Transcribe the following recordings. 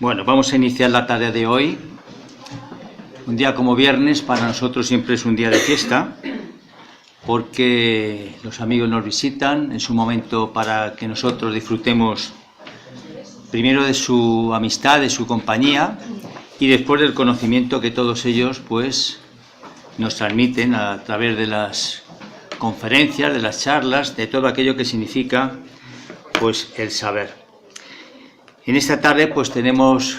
Bueno, vamos a iniciar la tarea de hoy. Un día como viernes para nosotros siempre es un día de fiesta, porque los amigos nos visitan, es un momento para que nosotros disfrutemos primero de su amistad, de su compañía, y después del conocimiento que todos ellos pues nos transmiten a través de las conferencias, de las charlas, de todo aquello que significa pues el saber. En esta tarde pues tenemos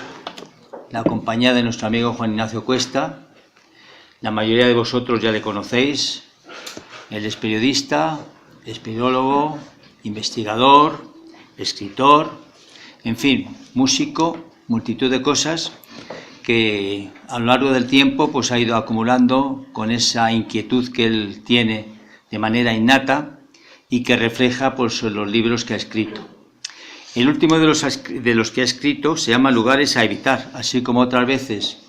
la compañía de nuestro amigo Juan Ignacio Cuesta. La mayoría de vosotros ya le conocéis. Él es periodista, espeleólogo, investigador, escritor, en fin, músico, multitud de cosas que a lo largo del tiempo pues ha ido acumulando con esa inquietud que él tiene de manera innata y que refleja pues los libros que ha escrito. El último de los que ha escrito se llama Lugares a evitar, así como otras veces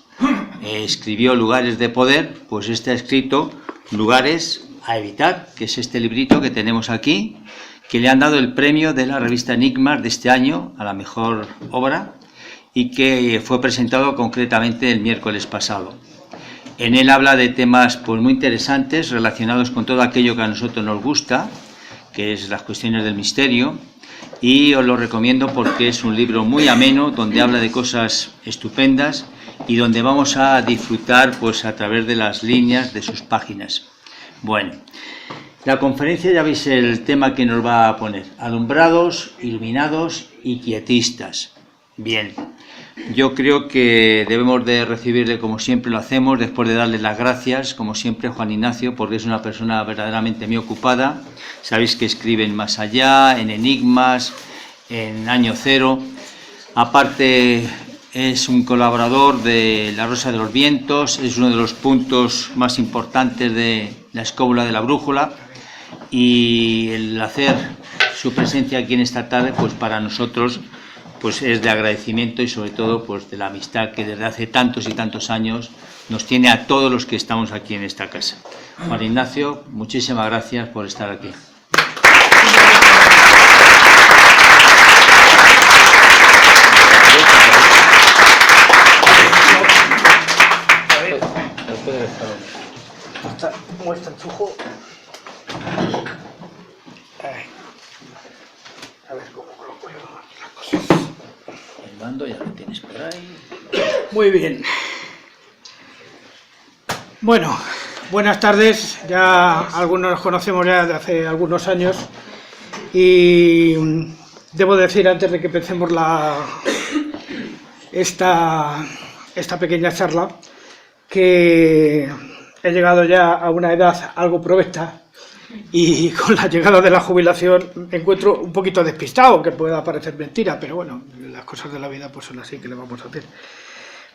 escribió Lugares de poder, pues este ha escrito Lugares a evitar, que es este librito que tenemos aquí, que le han dado el premio de la revista Enigmas de este año a la mejor obra y que fue presentado concretamente el miércoles pasado. En él habla de temas pues muy interesantes relacionados con todo aquello que a nosotros nos gusta, que es las cuestiones del misterio, y os lo recomiendo porque es un libro muy ameno, donde habla de cosas estupendas y donde vamos a disfrutar pues a través de las líneas de sus páginas. Bueno, la conferencia ya veis el tema que nos va a poner: alumbrados, iluminados y quietistas. Bien, yo creo que debemos de recibirle como siempre lo hacemos, después de darle las gracias, como siempre, a Juan Ignacio, porque es una persona verdaderamente muy ocupada. Sabéis que escribe en Más Allá, en Enigmas, en Año Cero. Aparte, es un colaborador de La Rosa de los Vientos, es uno de los puntos más importantes de la escóbula de la brújula, y el hacer su presencia aquí en esta tarde, pues para nosotros pues es de agradecimiento y sobre todo pues de la amistad que desde hace tantos y tantos años nos tiene a todos los que estamos aquí en esta casa. Juan Ignacio, muchísimas gracias por estar aquí. Muestra el sujo. A ver cómo coloco yo las cosas. El mando ya lo tienes por ahí. Muy bien. Bueno, buenas tardes. Ya algunos nos conocemos ya de hace algunos años y debo decir, antes de que empecemos esta pequeña charla, que he llegado ya a una edad algo provecta y con la llegada de la jubilación me encuentro un poquito despistado, que pueda parecer mentira, pero bueno, las cosas de la vida pues son así, que le vamos a hacer.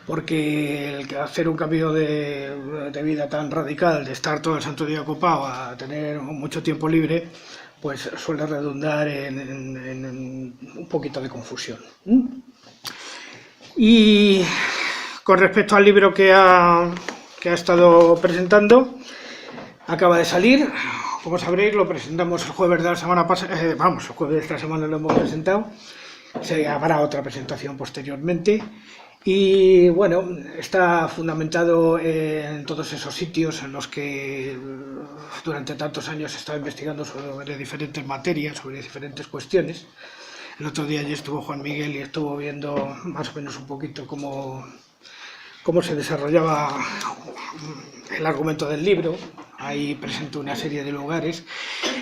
Porque el hacer un cambio de vida tan radical, de estar todo el santo día ocupado a tener mucho tiempo libre, pues suele redundar en un poquito de confusión. Y con respecto al libro que ha estado presentando, acaba de salir, como sabréis, lo presentamos el jueves de la semana pasada, el jueves de esta semana lo hemos presentado, se habrá otra presentación posteriormente, y bueno, está fundamentado en todos esos sitios en los que durante tantos años he estado investigando sobre diferentes materias, sobre diferentes cuestiones. El otro día allí estuvo Juan Miguel y estuvo viendo más o menos un poquito cómo se desarrollaba el argumento del libro. Ahí presento una serie de lugares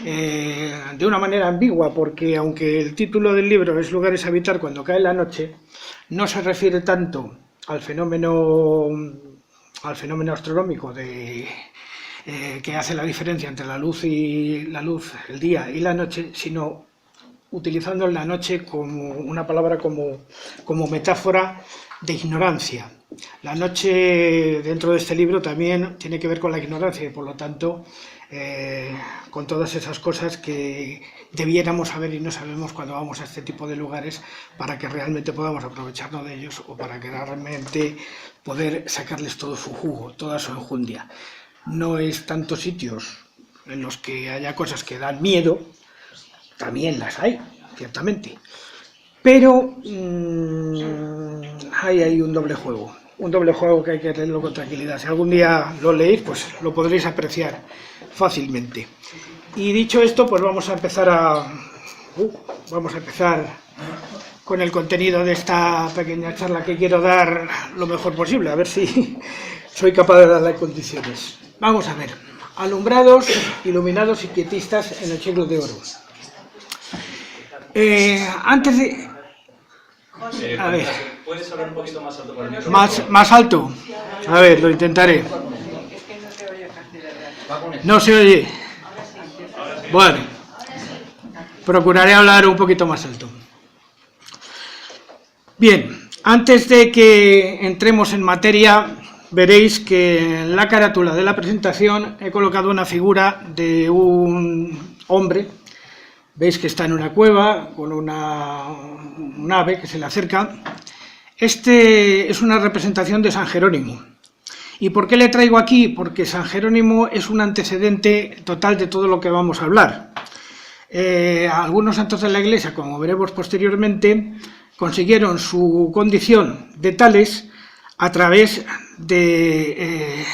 de una manera ambigua, porque aunque el título del libro es Lugares a evitar cuando cae la noche, no se refiere tanto al fenómeno astronómico que hace la diferencia entre la luz, el día y la noche, sino utilizando la noche como una palabra como metáfora de ignorancia. La noche dentro de este libro también tiene que ver con la ignorancia y por lo tanto con todas esas cosas que debiéramos saber y no sabemos cuando vamos a este tipo de lugares, para que realmente podamos aprovecharnos de ellos o para que realmente poder sacarles todo su jugo, toda su enjundia. No es tanto sitios en los que haya cosas que dan miedo, también las hay, ciertamente, pero hay un doble juego que hay que leerlo con tranquilidad. Si algún día lo leéis, pues lo podréis apreciar fácilmente. Y dicho esto, pues vamos a empezar con el contenido de esta pequeña charla que quiero dar lo mejor posible, a ver si soy capaz de darle condiciones. Vamos a ver, alumbrados, iluminados y quietistas en el siglo de oro. Antes de... A ver. ¿Puedes hablar un poquito más alto por el micrófono? Más alto. A ver, lo intentaré. No se oye. Bueno, procuraré hablar un poquito más alto. Bien, antes de que entremos en materia, veréis que en la carátula de la presentación he colocado una figura de un hombre. Veis que está en una cueva con un ave que se le acerca. Este es una representación de San Jerónimo. ¿Y por qué le traigo aquí? Porque San Jerónimo es un antecedente total de todo lo que vamos a hablar. Algunos santos de la Iglesia, como veremos posteriormente, consiguieron su condición de tales a través de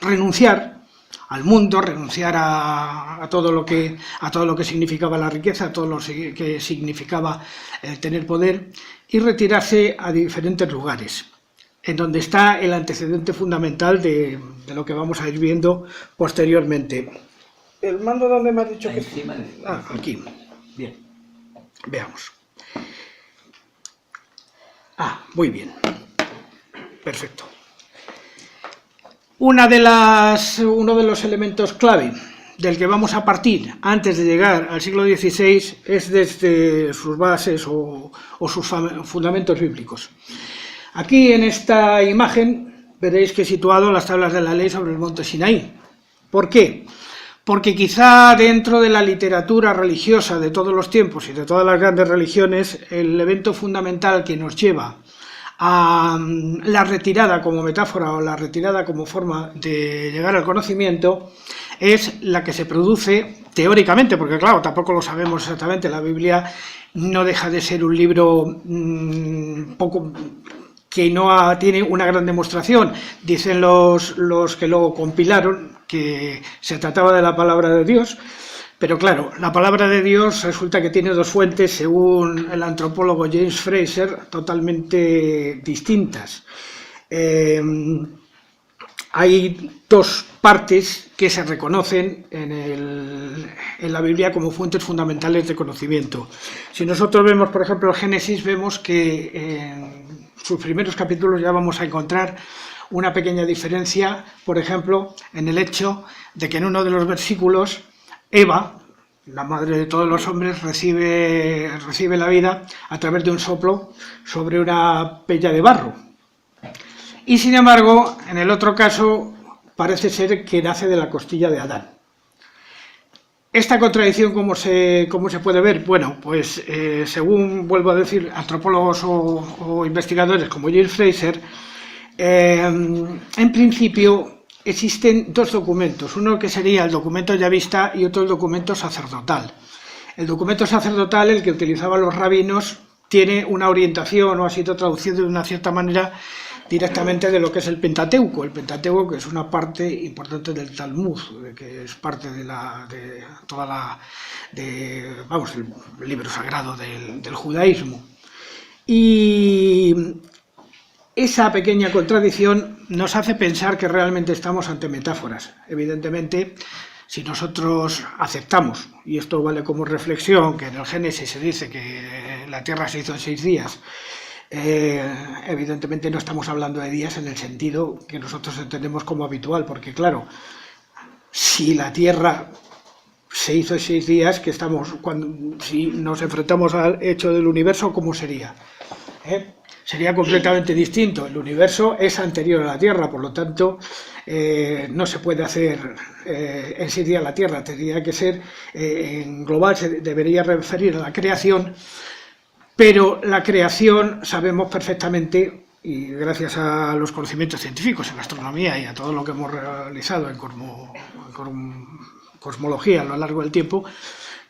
renunciar al mundo, renunciar a todo lo que significaba la riqueza, a todo lo que significaba tener poder, y retirarse a diferentes lugares, en donde está el antecedente fundamental de lo que vamos a ir viendo posteriormente. ¿El mando dónde me has dicho que...? Ah, aquí. Bien. Veamos. Ah, muy bien. Perfecto. Uno de los elementos clave del que vamos a partir antes de llegar al siglo XVI es desde sus bases o sus fundamentos bíblicos. Aquí en esta imagen veréis que he situado las tablas de la ley sobre el monte Sinaí. ¿Por qué? Porque quizá dentro de la literatura religiosa de todos los tiempos y de todas las grandes religiones, el evento fundamental que nos lleva a la retirada como metáfora o la retirada como forma de llegar al conocimiento es la que se produce teóricamente, porque claro, tampoco lo sabemos exactamente. La Biblia no deja de ser un libro que no tiene una gran demostración. Dicen los que lo compilaron que se trataba de la palabra de Dios, pero claro, la palabra de Dios resulta que tiene dos fuentes, según el antropólogo James Fraser, totalmente distintas. Hay dos partes que se reconocen en la Biblia como fuentes fundamentales de conocimiento. Si nosotros vemos, por ejemplo, el Génesis, vemos que en sus primeros capítulos ya vamos a encontrar una pequeña diferencia, por ejemplo, en el hecho de que en uno de los versículos Eva, la madre de todos los hombres, recibe la vida a través de un soplo sobre una pella de barro. Y sin embargo, en el otro caso, parece ser que nace de la costilla de Adán. ¿Esta contradicción cómo se puede ver? Bueno, pues según, vuelvo a decir, antropólogos o investigadores como James Fraser, en principio existen dos documentos, uno que sería el documento yavista y otro el documento sacerdotal. El documento sacerdotal, el que utilizaban los rabinos, tiene una orientación o ha sido traducido de una cierta manera directamente de lo que es el Pentateuco. El Pentateuco, que es una parte importante del Talmud, que es parte el libro sagrado del judaísmo. Y esa pequeña contradicción nos hace pensar que realmente estamos ante metáforas. Evidentemente, si nosotros aceptamos, y esto vale como reflexión, que en el Génesis se dice que la tierra se hizo en 6 días, evidentemente no estamos hablando de días en el sentido que nosotros entendemos como habitual, porque claro, si la tierra se hizo en 6 días, si nos enfrentamos al hecho del universo, ¿cómo sería? Sería completamente distinto. El universo es anterior a la Tierra, por lo tanto no se puede hacer en 6 días la Tierra, tendría que ser en global, se debería referir a la creación, pero la creación sabemos perfectamente, y gracias a los conocimientos científicos en astronomía y a todo lo que hemos realizado en cosmología a lo largo del tiempo,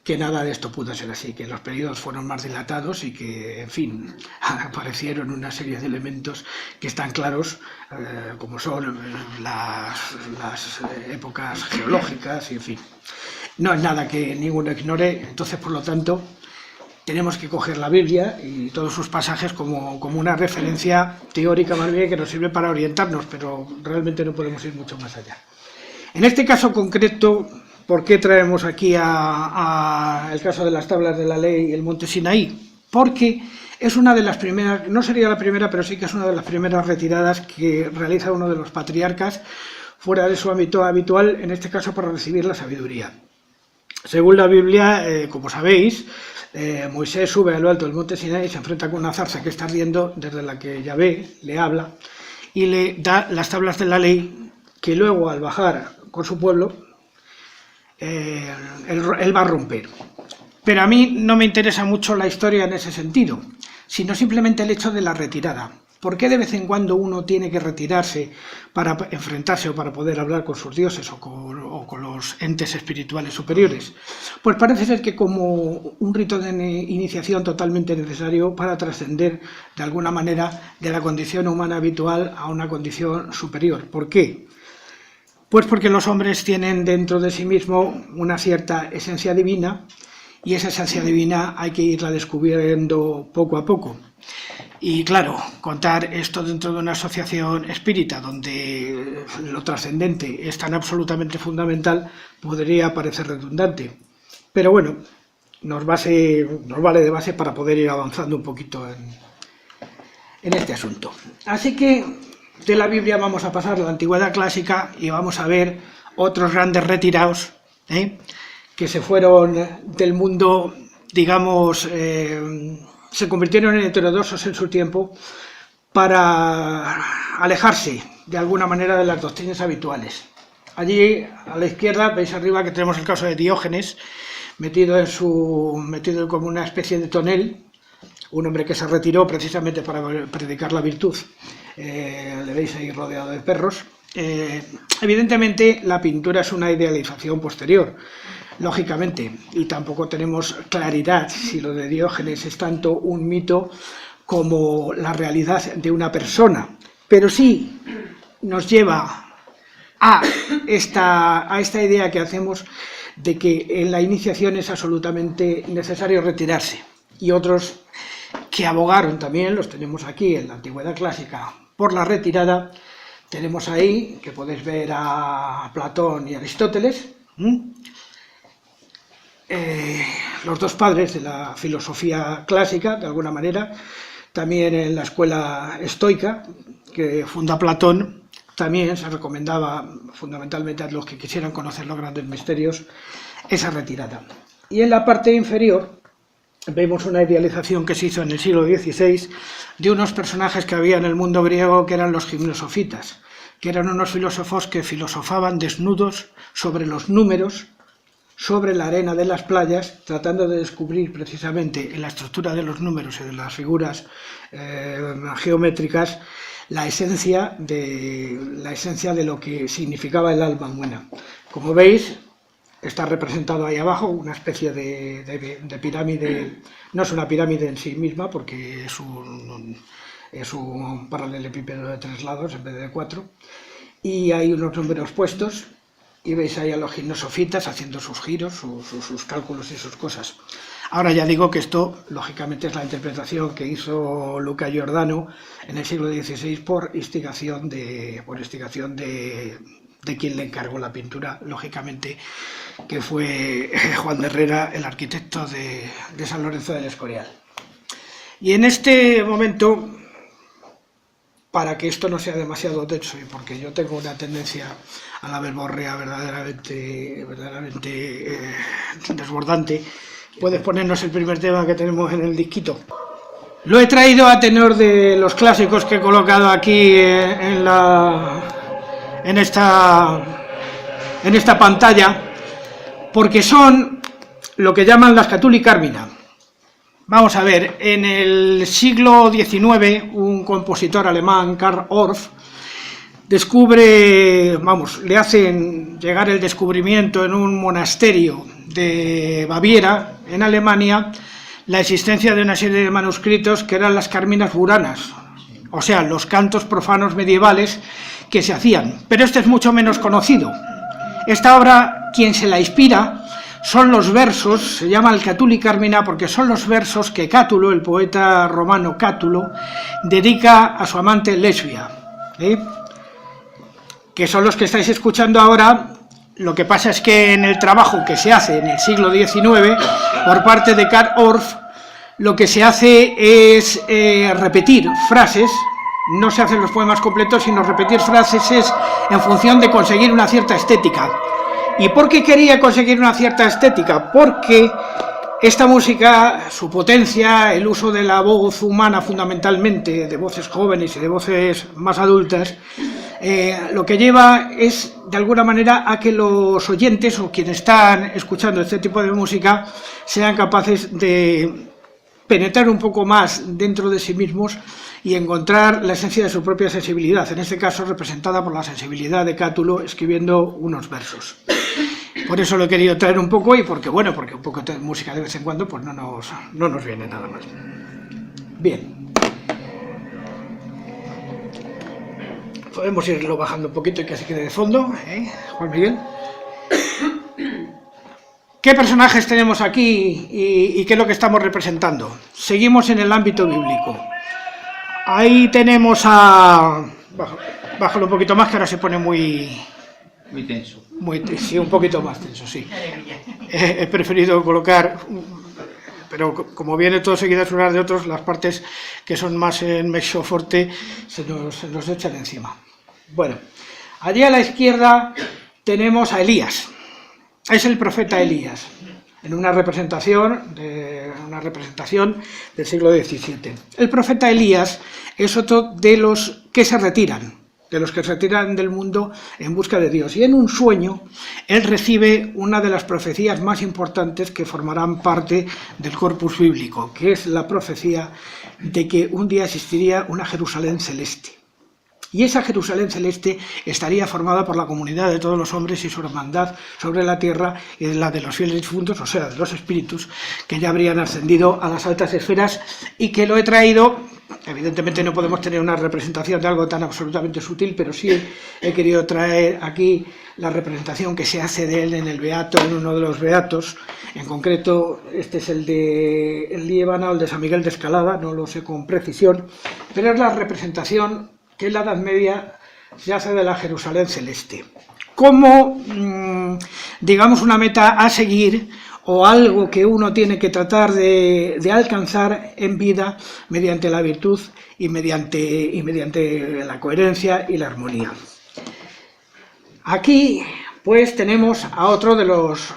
que nada de esto pudo ser así, que los periodos fueron más dilatados y que, en fin, aparecieron una serie de elementos que están claros, como son las épocas geológicas, y en fin. No es nada que ninguno ignore, entonces, por lo tanto, tenemos que coger la Biblia y todos sus pasajes como una referencia teórica más bien que nos sirve para orientarnos, pero realmente no podemos ir mucho más allá. En este caso concreto, ¿por qué traemos aquí el caso de las tablas de la ley y el monte Sinaí? Porque es una de las primeras, no sería la primera, pero sí que es una de las primeras retiradas que realiza uno de los patriarcas fuera de su ámbito habitual, en este caso para recibir la sabiduría. Según la Biblia, como sabéis, Moisés sube a lo alto del monte Sinaí y se enfrenta con una zarza que está ardiendo, desde la que Yahvé le habla y le da las tablas de la ley, que luego al bajar con su pueblo, él va a romper. Pero a mí no me interesa mucho la historia en ese sentido, sino simplemente el hecho de la retirada. ¿Por qué de vez en cuando uno tiene que retirarse para enfrentarse o para poder hablar con sus dioses o con los entes espirituales superiores? Pues parece ser que como un rito de iniciación totalmente necesario para trascender de alguna manera de la condición humana habitual a una condición superior. ¿Por qué? Pues porque los hombres tienen dentro de sí mismo una cierta esencia divina, y esa esencia divina hay que irla descubriendo poco a poco. Y claro, contar esto dentro de una asociación espírita donde lo trascendente es tan absolutamente fundamental podría parecer redundante. Pero bueno, nos vale de base para poder ir avanzando un poquito en este asunto. Así que de la Biblia vamos a pasar a la Antigüedad clásica y vamos a ver otros grandes retirados, que se fueron del mundo, digamos, se convirtieron en heterodoxos en su tiempo para alejarse de alguna manera de las doctrinas habituales. Allí a la izquierda veis arriba que tenemos el caso de Diógenes, metido como una especie de tonel, un hombre que se retiró precisamente para predicar la virtud. Le veis ahí rodeado de perros. Evidentemente la pintura es una idealización posterior, lógicamente, y tampoco tenemos claridad si lo de Diógenes es tanto un mito como la realidad de una persona, pero sí nos lleva a esta idea que hacemos de que en la iniciación es absolutamente necesario retirarse, y otros que abogaron también, los tenemos aquí en la Antigüedad clásica, por la retirada. Tenemos ahí, que podéis ver a Platón y Aristóteles, los dos padres de la filosofía clásica, de alguna manera. También en la escuela estoica, que funda Platón, también se recomendaba fundamentalmente a los que quisieran conocer los grandes misterios esa retirada. Y en la parte inferior vemos una idealización que se hizo en el siglo XVI de unos personajes que había en el mundo griego, que eran los gimnosofitas, que eran unos filósofos que filosofaban desnudos sobre los números, sobre la arena de las playas, tratando de descubrir precisamente en la estructura de los números y de las figuras geométricas la esencia de lo que significaba el alma humana. Como veis, está representado ahí abajo una especie de pirámide. No es una pirámide en sí misma, porque es un paralelepípedo de 3 lados en vez de 4, y hay unos números puestos, y veis ahí a los gimnosofitas haciendo sus giros, sus cálculos y sus cosas. Ahora ya digo que esto, lógicamente, es la interpretación que hizo Luca Giordano en el siglo XVI por instigación de quien le encargó la pintura, lógicamente, que fue Juan de Herrera, el arquitecto de San Lorenzo del Escorial. Y en este momento, para que esto no sea demasiado tenso, y porque yo tengo una tendencia a la verborrea verdaderamente desbordante, puedes ponernos el primer tema que tenemos en el disquito. Lo he traído a tenor de los clásicos que he colocado aquí en esta pantalla, porque son lo que llaman la Scatuli Carmina. Vamos a ver, en el siglo XIX, un compositor alemán, Karl Orff, descubre, le hacen llegar el descubrimiento en un monasterio de Baviera, en Alemania, la existencia de una serie de manuscritos que eran las Carminas Buranas, o sea, los cantos profanos medievales que se hacían. Pero este es mucho menos conocido. Esta obra, quien se la inspira, son los versos, se llama el Catuli Carmina porque son los versos que Cátulo, el poeta romano Cátulo, dedica a su amante Lesbia, que son los que estáis escuchando ahora. Lo que pasa es que en el trabajo que se hace en el siglo XIX por parte de Karl Orff, lo que se hace es repetir frases. No se hacen los poemas completos, sino repetir frases en función de conseguir una cierta estética. ¿Y por qué quería conseguir una cierta estética? Porque esta música, su potencia, el uso de la voz humana fundamentalmente, de voces jóvenes y de voces más adultas, lo que lleva es, de alguna manera, a que los oyentes o quienes están escuchando este tipo de música sean capaces de penetrar un poco más dentro de sí mismos y encontrar la esencia de su propia sensibilidad, en este caso representada por la sensibilidad de Cátulo escribiendo unos versos. Por eso lo he querido traer un poco y porque un poco de música de vez en cuando pues no nos viene nada más. Bien. Podemos irlo bajando un poquito y que se quede de fondo, Juan Miguel. ¿Qué personajes tenemos aquí y qué es lo que estamos representando? Seguimos en el ámbito bíblico. Ahí tenemos a... Bájalo un poquito más, que ahora se pone muy tenso. Sí, un poquito más tenso, sí. He preferido colocar, pero como viene todo seguidas unas de otros, las partes que son más en mezzo forte se nos echan encima. Bueno, allí a la izquierda tenemos a Elías. Es el profeta Elías, en una representación del siglo XVII. El profeta Elías es otro de los que se retiran, del mundo en busca de Dios. Y en un sueño, él recibe una de las profecías más importantes que formarán parte del corpus bíblico, que es la profecía de que un día existiría una Jerusalén celeste. Y esa Jerusalén celeste estaría formada por la comunidad de todos los hombres y su hermandad sobre la tierra y la de los fieles difuntos, o sea, de los espíritus, que ya habrían ascendido a las altas esferas, y que lo he traído. Evidentemente no podemos tener una representación de algo tan absolutamente sutil, pero sí he querido traer aquí la representación que se hace de él en el Beato, en uno de los Beatos. En concreto, este es el de Líbano, el de San Miguel de Escalada, no lo sé con precisión, pero es la representación que en la Edad Media se hace de la Jerusalén celeste. Como, digamos, una meta a seguir o algo que uno tiene que tratar de alcanzar en vida mediante la virtud y mediante la coherencia y la armonía. Aquí, pues, tenemos a otro de los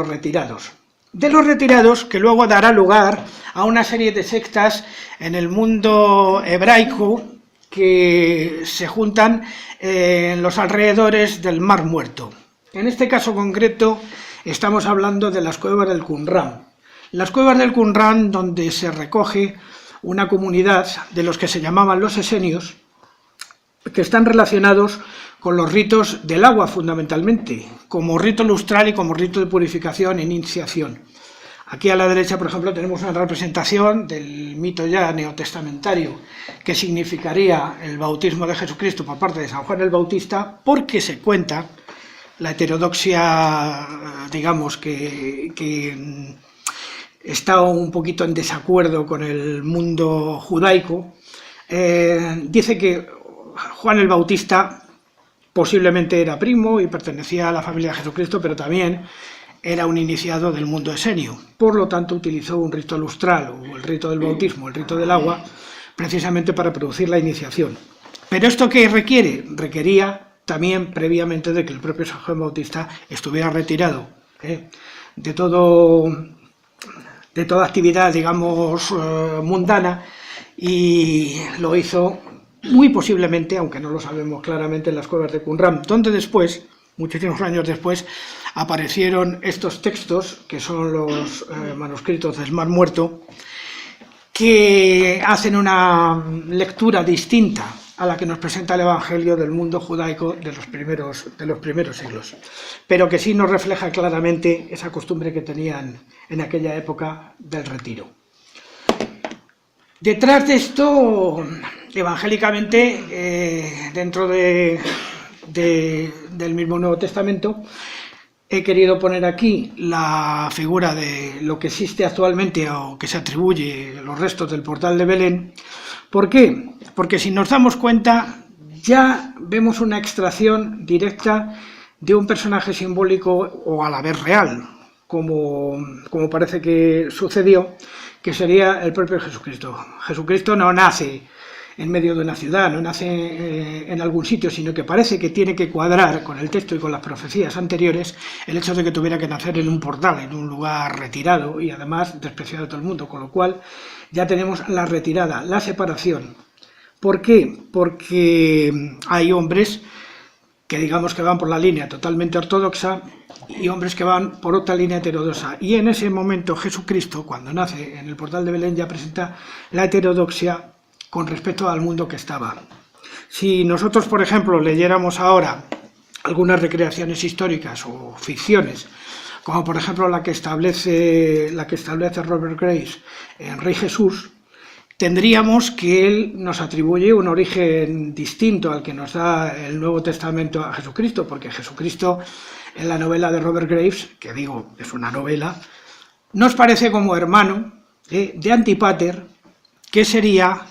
retirados. De los retirados que luego dará lugar a una serie de sectas en el mundo hebraico que se juntan en los alrededores del Mar Muerto. En este caso concreto estamos hablando de las cuevas del Qumran. Las cuevas del Qumran, donde se recoge una comunidad de los que se llamaban los esenios, que están relacionados con los ritos del agua fundamentalmente, como rito lustral y como rito de purificación e iniciación. Aquí a la derecha, por ejemplo, tenemos una representación del mito ya neotestamentario que significaría el bautismo de Jesucristo por parte de San Juan el Bautista, porque se cuenta, la heterodoxia, digamos, que está un poquito en desacuerdo con el mundo judaico, dice que Juan el Bautista posiblemente era primo y pertenecía a la familia de Jesucristo, pero también era un iniciado del mundo esenio. Por lo tanto, utilizó un rito lustral, o el rito del bautismo, el rito del agua, precisamente para producir la iniciación. ¿Pero esto qué requiere? Requería también previamente de que el propio San Juan Bautista estuviera retirado de toda actividad, digamos, mundana, y lo hizo muy posiblemente, aunque no lo sabemos claramente, en las cuevas de Qumran, donde después, muchísimos años después, aparecieron estos textos, que son los manuscritos del Mar Muerto, que hacen una lectura distinta a la que nos presenta el Evangelio del mundo judaico de los primeros siglos, pero que sí nos refleja claramente esa costumbre que tenían en aquella época del retiro. Detrás de esto, evangélicamente, dentro del mismo Nuevo Testamento, he querido poner aquí la figura de lo que existe actualmente o que se atribuye los restos del portal de Belén. ¿Por qué? Porque si nos damos cuenta, ya vemos una extracción directa de un personaje simbólico o a la vez real, como parece que sucedió, que sería el propio Jesucristo. Jesucristo no nace en medio de una ciudad, no nace en algún sitio, sino que parece que tiene que cuadrar con el texto y con las profecías anteriores el hecho de que tuviera que nacer en un portal, en un lugar retirado y además despreciado de todo el mundo, con lo cual ya tenemos la retirada, la separación. ¿Por qué? Porque hay hombres que digamos que van por la línea totalmente ortodoxa y hombres que van por otra línea heterodoxa. Y en ese momento Jesucristo, cuando nace en el portal de Belén, ya presenta la heterodoxia con respecto al mundo que estaba. Si nosotros, por ejemplo, leyéramos ahora algunas recreaciones históricas o ficciones, como por ejemplo la que establece Robert Graves en Rey Jesús, tendríamos que él nos atribuye un origen distinto al que nos da el Nuevo Testamento a Jesucristo, porque Jesucristo, en la novela de Robert Graves, que digo, es una novela, nos parece como hermano de Antipater, que sería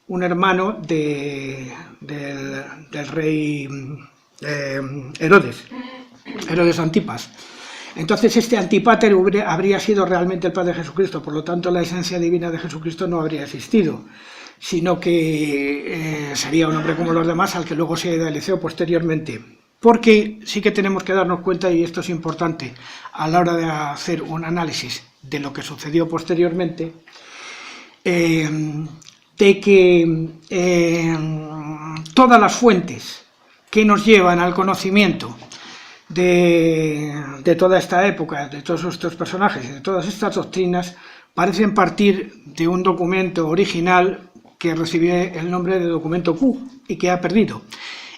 un hermano del rey Herodes Antipas. Entonces este Antipater habría sido realmente el padre de Jesucristo, por lo tanto la esencia divina de Jesucristo no habría existido, sino que sería un hombre como los demás al que luego se idealizó posteriormente. Porque sí que tenemos que darnos cuenta, y esto es importante a la hora de hacer un análisis de lo que sucedió posteriormente, de que todas las fuentes que nos llevan al conocimiento de toda esta época, de todos estos personajes y de todas estas doctrinas, parecen partir de un documento original que recibió el nombre de documento Q y que ha perdido,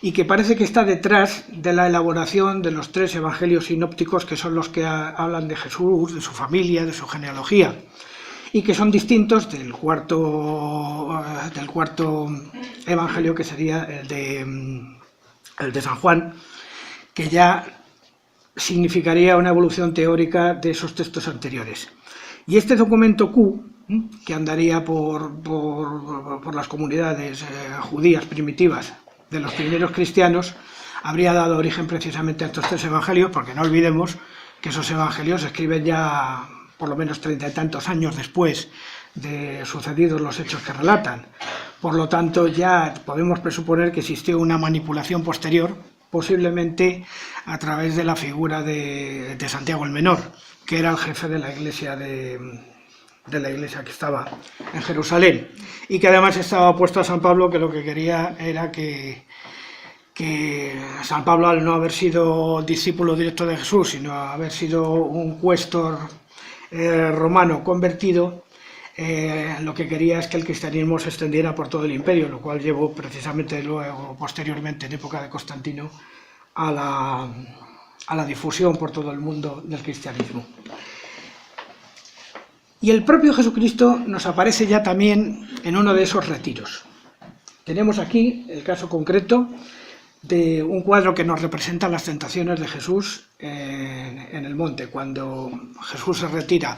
y que parece que está detrás de la elaboración de los 3 evangelios sinópticos, que son los que hablan de Jesús, de su familia, de su genealogía, y que son distintos del cuarto evangelio, que sería el de San Juan, que ya significaría una evolución teórica de esos textos anteriores. Y este documento Q, que andaría por las comunidades judías primitivas de los primeros cristianos, habría dado origen precisamente a estos 3 evangelios, porque no olvidemos que esos evangelios se escriben ya por lo menos 30 y tantos años después de sucedidos los hechos que relatan. Por lo tanto, ya podemos presuponer que existió una manipulación posterior, posiblemente a través de la figura de Santiago el Menor, que era el jefe de la iglesia de la iglesia que estaba en Jerusalén, y que además estaba opuesto a San Pablo, que lo que quería era que San Pablo, al no haber sido discípulo directo de Jesús, sino haber sido un cuéstor romano convertido, lo que quería es que el cristianismo se extendiera por todo el imperio, lo cual llevó precisamente luego, posteriormente, en época de Constantino, a la difusión por todo el mundo del cristianismo. Y el propio Jesucristo nos aparece ya también en uno de esos retiros. Tenemos aquí el caso concreto de un cuadro que nos representa las tentaciones de Jesús en el monte, cuando Jesús se retira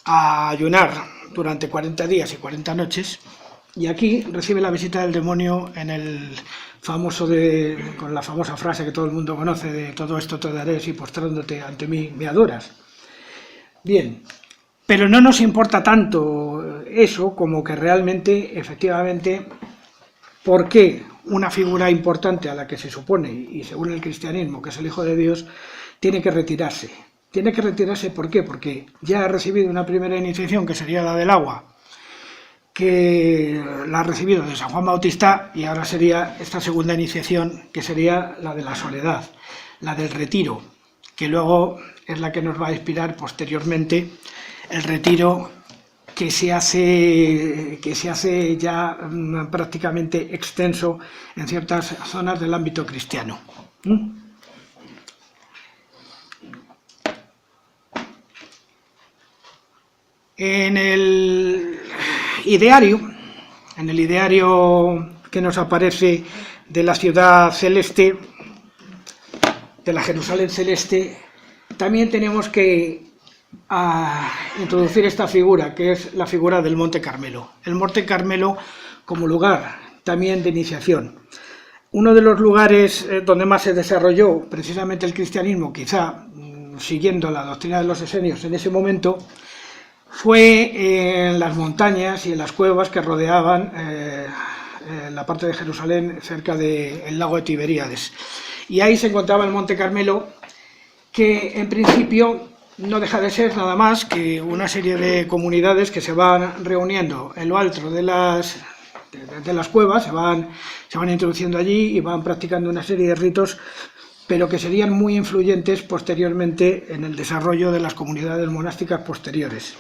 a ayunar durante 40 días y 40 noches, y aquí recibe la visita del demonio en el famoso con la famosa frase que todo el mundo conoce de todo esto te daré si postrándote ante mí me adoras. Bien, pero no nos importa tanto eso como que realmente, efectivamente, ¿por qué una figura importante a la que se supone, y según el cristianismo, que es el Hijo de Dios, tiene que retirarse? Tiene que retirarse, ¿por qué? Porque ya ha recibido una primera iniciación, que sería la del agua, que la ha recibido de San Juan Bautista, y ahora sería esta segunda iniciación, que sería la de la soledad, la del retiro, que luego es la que nos va a inspirar posteriormente el retiro que se hace ya prácticamente extenso en ciertas zonas del ámbito cristiano. En el ideario que nos aparece de la ciudad celeste, de la Jerusalén celeste, también tenemos que introducir esta figura, que es la figura del Monte Carmelo. El Monte Carmelo como lugar también de iniciación. Uno de los lugares donde más se desarrolló precisamente el cristianismo, quizá siguiendo la doctrina de los esenios en ese momento, fue en las montañas y en las cuevas que rodeaban la parte de Jerusalén cerca del lago de Tiberíades. Y ahí se encontraba el Monte Carmelo, que en principio no deja de ser nada más que una serie de comunidades que se van reuniendo en lo alto de las cuevas, se van introduciendo allí y van practicando una serie de ritos, pero que serían muy influyentes posteriormente en el desarrollo de las comunidades monásticas posteriores.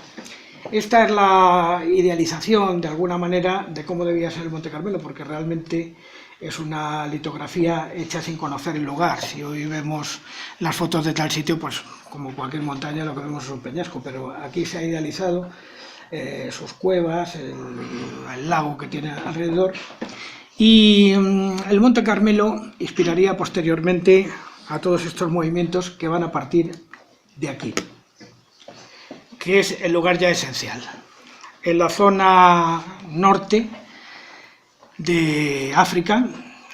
Esta es la idealización, de alguna manera, de cómo debía ser el Monte Carmelo, porque realmente es una litografía hecha sin conocer el lugar. Si hoy vemos las fotos de tal sitio, pues como cualquier montaña lo que vemos es un peñasco, pero aquí se ha idealizado sus cuevas, el lago que tiene alrededor, y el Monte Carmelo inspiraría posteriormente a todos estos movimientos que van a partir de aquí, que es el lugar ya esencial. En la zona norte de África,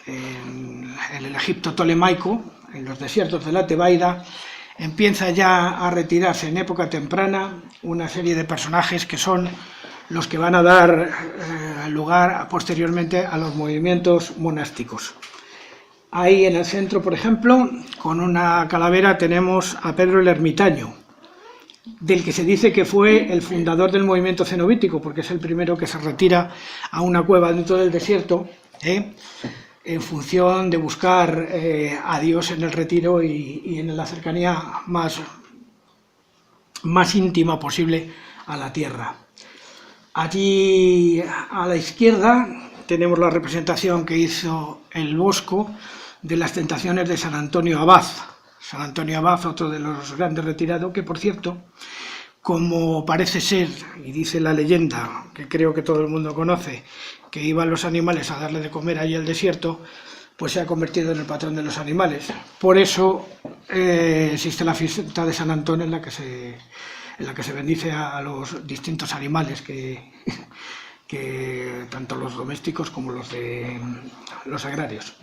en el Egipto tolemaico, en los desiertos de la Tebaida, empieza ya a retirarse en época temprana una serie de personajes que son los que van a dar lugar posteriormente a los movimientos monásticos. Ahí en el centro, por ejemplo, con una calavera tenemos a Pedro el Ermitaño, del que se dice que fue el fundador del movimiento cenobítico, porque es el primero que se retira a una cueva dentro del desierto, en función de buscar a Dios en el retiro y en la cercanía más íntima posible a la tierra. Allí a la izquierda tenemos la representación que hizo el Bosco de las tentaciones de San Antonio Abad. San Antonio Abad, otro de los grandes retirados, que por cierto, como parece ser, y dice la leyenda, que creo que todo el mundo conoce, que iban los animales a darle de comer allí al desierto, pues se ha convertido en el patrón de los animales. Por eso existe la fiesta de San Antonio en la que se bendice a los distintos animales, que tanto los domésticos como los agrarios.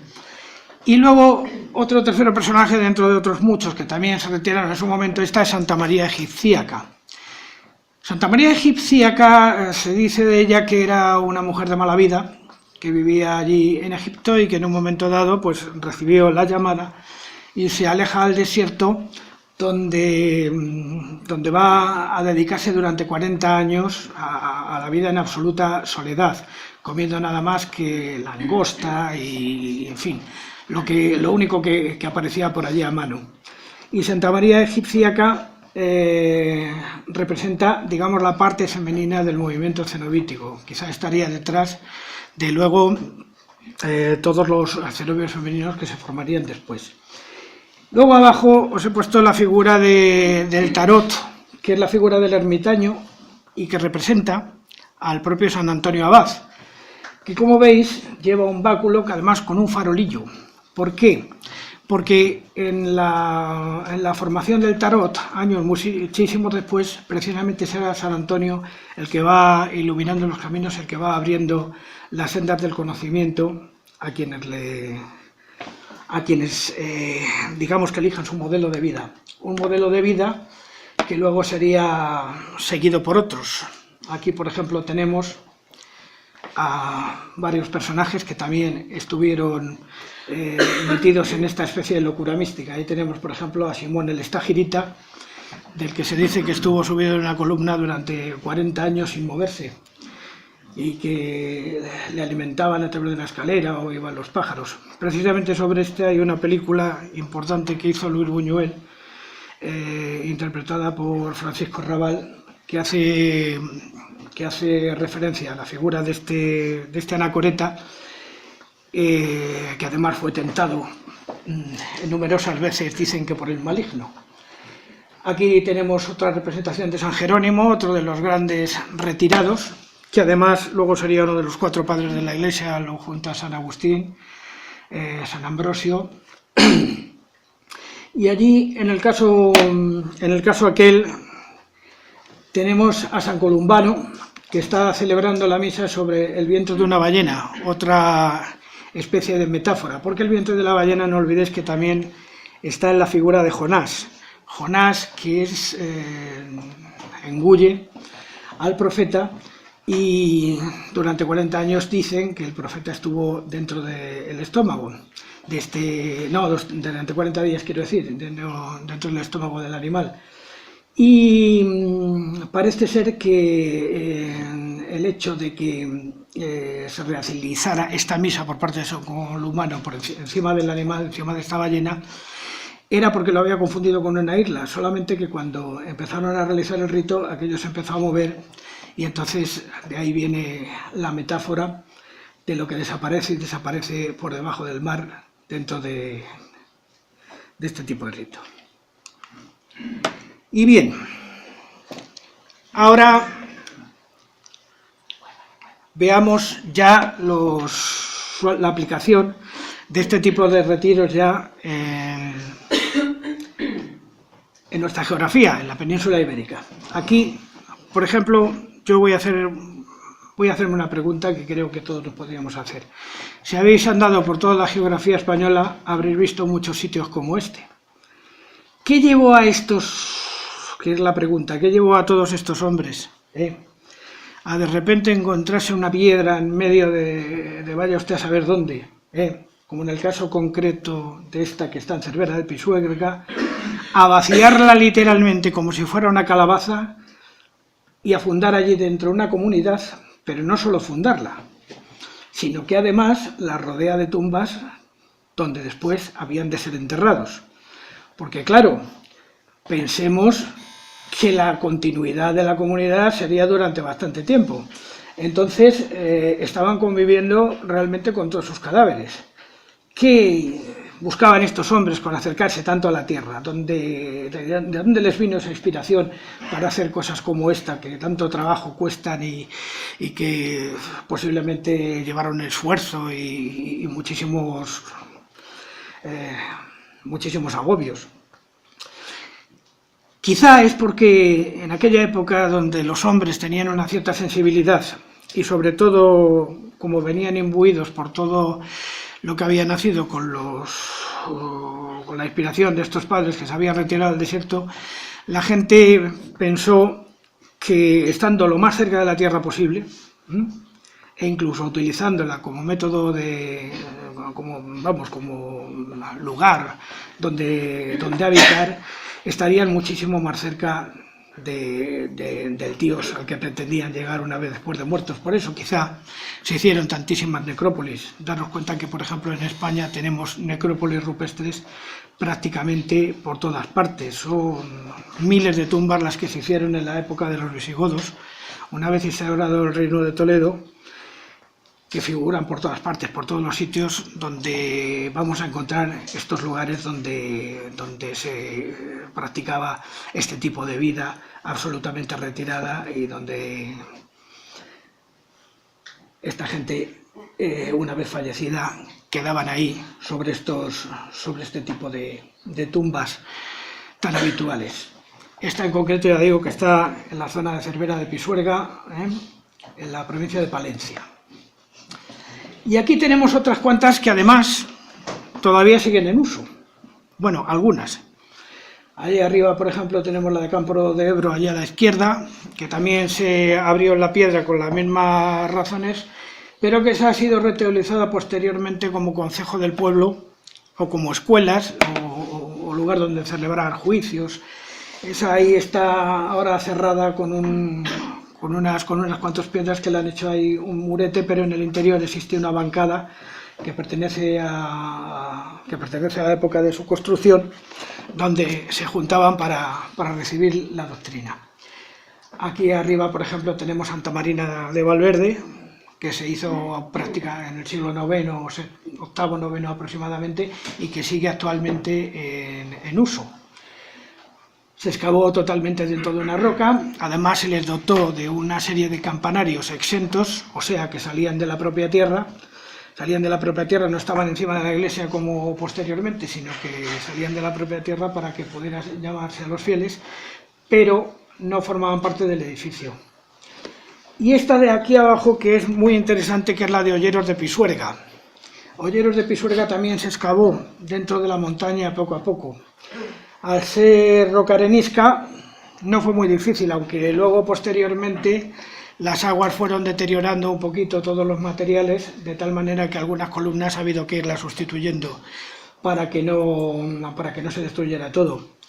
Y luego otro tercero personaje, dentro de otros muchos que también se retiraron en su momento, esta es Santa María Egipcíaca. Santa María Egipcíaca, se dice de ella que era una mujer de mala vida, que vivía allí en Egipto y que en un momento dado pues recibió la llamada y se aleja al desierto, donde va a dedicarse durante 40 años a la vida en absoluta soledad, comiendo nada más que langosta y, en fin, lo único que aparecía por allí a mano. Y Santa María Egipcíaca representa, digamos, la parte femenina del movimiento cenobítico. Quizá estaría detrás de luego todos los cenobios femeninos que se formarían después. Luego abajo os he puesto la figura del tarot, que es la figura del ermitaño y que representa al propio San Antonio Abad, que como veis lleva un báculo que además con un farolillo. ¿Por qué? Porque en la formación del tarot, años muchísimos después, precisamente será San Antonio el que va iluminando los caminos, el que va abriendo las sendas del conocimiento a quienes digamos que elijan su modelo de vida. Un modelo de vida que luego sería seguido por otros. Aquí, por ejemplo, tenemos a varios personajes que también estuvieron metidos en esta especie de locura mística. Ahí tenemos, por ejemplo, a Simón el Estagirita, del que se dice que estuvo subido en una columna durante 40 años sin moverse y que le alimentaban a través de la escalera o iban los pájaros. Precisamente sobre este hay una película importante que hizo Luis Buñuel, interpretada por Francisco Rabal, que que hace referencia a la figura de este anacoreta, que además fue tentado numerosas veces, dicen que por el maligno. Aquí tenemos otra representación de San Jerónimo, otro de los grandes retirados, que además luego sería uno de los 4 padres de la Iglesia, lo junto a San Agustín, San Ambrosio. Y allí, en el caso aquel, tenemos a San Columbano, que está celebrando la misa sobre el vientre de una ballena, otra especie de metáfora, porque el vientre de la ballena, no olvidéis que también está en la figura de Jonás. Jonás, que engulle al profeta, y durante 40 años dicen que el profeta estuvo dentro del estómago, durante 40 días quiero decir, dentro del estómago del animal. Y parece ser que el hecho de que se realizara esta misa por parte de San Columbano por encima del animal, encima de esta ballena, era porque lo había confundido con una isla, solamente que cuando empezaron a realizar el rito, aquello se empezó a mover, y entonces de ahí viene la metáfora de lo que desaparece y desaparece por debajo del mar dentro de este tipo de rito. Y bien, ahora veamos ya la aplicación de este tipo de retiros ya en nuestra geografía, en la península ibérica. Aquí, por ejemplo, yo voy a hacerme una pregunta que creo que todos nos podríamos hacer. Si habéis andado por toda la geografía española, habréis visto muchos sitios como este. ¿Qué llevó a estos, que es la pregunta, qué llevó a todos estos hombres a de repente encontrarse una piedra en medio de vaya usted a saber dónde, como en el caso concreto de esta que está en Cervera de Pisuerga, a vaciarla literalmente como si fuera una calabaza y a fundar allí dentro una comunidad, pero no solo fundarla, sino que además la rodea de tumbas donde después habían de ser enterrados? Porque claro, pensemos que la continuidad de la comunidad sería durante bastante tiempo. Entonces estaban conviviendo realmente con todos sus cadáveres. ¿Qué buscaban estos hombres para acercarse tanto a la tierra? ¿De dónde les vino esa inspiración para hacer cosas como esta, que tanto trabajo cuestan y que posiblemente llevaron esfuerzo y muchísimos agobios? Quizá es porque en aquella época donde los hombres tenían una cierta sensibilidad y sobre todo como venían imbuidos por todo lo que había nacido con la inspiración de estos padres que se habían retirado al desierto, la gente pensó que estando lo más cerca de la tierra posible, e incluso utilizándola como método como lugar donde habitar, estarían muchísimo más cerca del Dios al que pretendían llegar una vez después de muertos. Por eso quizá se hicieron tantísimas necrópolis. Daros cuenta que, por ejemplo, en España tenemos necrópolis rupestres prácticamente por todas partes. Son miles de tumbas las que se hicieron en la época de los visigodos, una vez instaurado el Reino de Toledo, que figuran por todas partes, por todos los sitios donde vamos a encontrar estos lugares donde se practicaba este tipo de vida absolutamente retirada y donde esta gente, una vez fallecida, quedaban ahí sobre este tipo de tumbas tan habituales. Esta en concreto ya digo que está en la zona de Cervera de Pisuerga, en la provincia de Palencia. Y aquí tenemos otras cuantas que además todavía siguen en uso. Bueno, algunas. Allí arriba, por ejemplo, tenemos la de Campo de Ebro, allá a la izquierda, que también se abrió en la piedra con las mismas razones, pero que esa ha sido reutilizada posteriormente como concejo del pueblo, o como escuelas, o lugar donde celebrar juicios. Esa ahí está ahora cerrada con unas cuantas piedras que le han hecho ahí un murete, pero en el interior existe una bancada que pertenece a la época de su construcción, donde se juntaban para recibir la doctrina. Aquí arriba, por ejemplo, tenemos Santa Marina de Valverde, que se hizo práctica en el siglo IX, octavo, noveno aproximadamente, y que sigue actualmente en uso. Se excavó totalmente dentro de una roca, además se les dotó de una serie de campanarios exentos, o sea, que salían de la propia tierra, no estaban encima de la iglesia como posteriormente, sino que salían de la propia tierra para que pudieran llamarse a los fieles, pero no formaban parte del edificio. Y esta de aquí abajo, que es muy interesante, que es la de Olleros de Pisuerga. Olleros de Pisuerga también se excavó dentro de la montaña poco a poco. Al ser roca arenisca no fue muy difícil, aunque luego posteriormente las aguas fueron deteriorando un poquito todos los materiales, de tal manera que algunas columnas ha habido que irlas sustituyendo para que no se destruyera todo.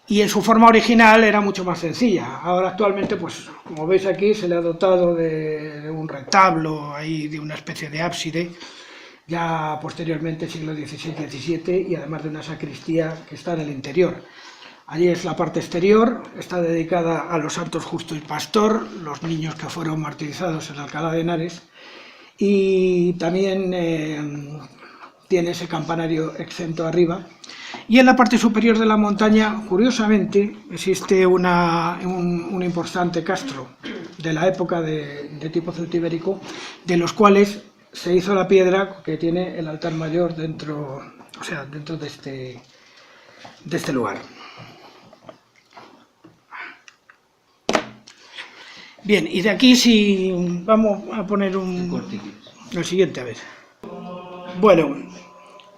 Y en su forma original era mucho más sencilla. Ahora actualmente, pues como veis aquí, se le ha dotado de un retablo, ahí, de una especie de ábside, ya posteriormente siglo XVI-XVII, y además de una sacristía que está en el interior. Allí es la parte exterior, está dedicada a los santos Justo y Pastor, los niños que fueron martirizados en Alcalá de Henares, y también tiene ese campanario exento arriba. Y en la parte superior de la montaña, curiosamente, existe un importante castro de la época de tipo celtibérico, de los cuales se hizo la piedra que tiene el altar mayor dentro de este lugar. Bien, y de aquí si vamos a poner el siguiente, a ver. Bueno,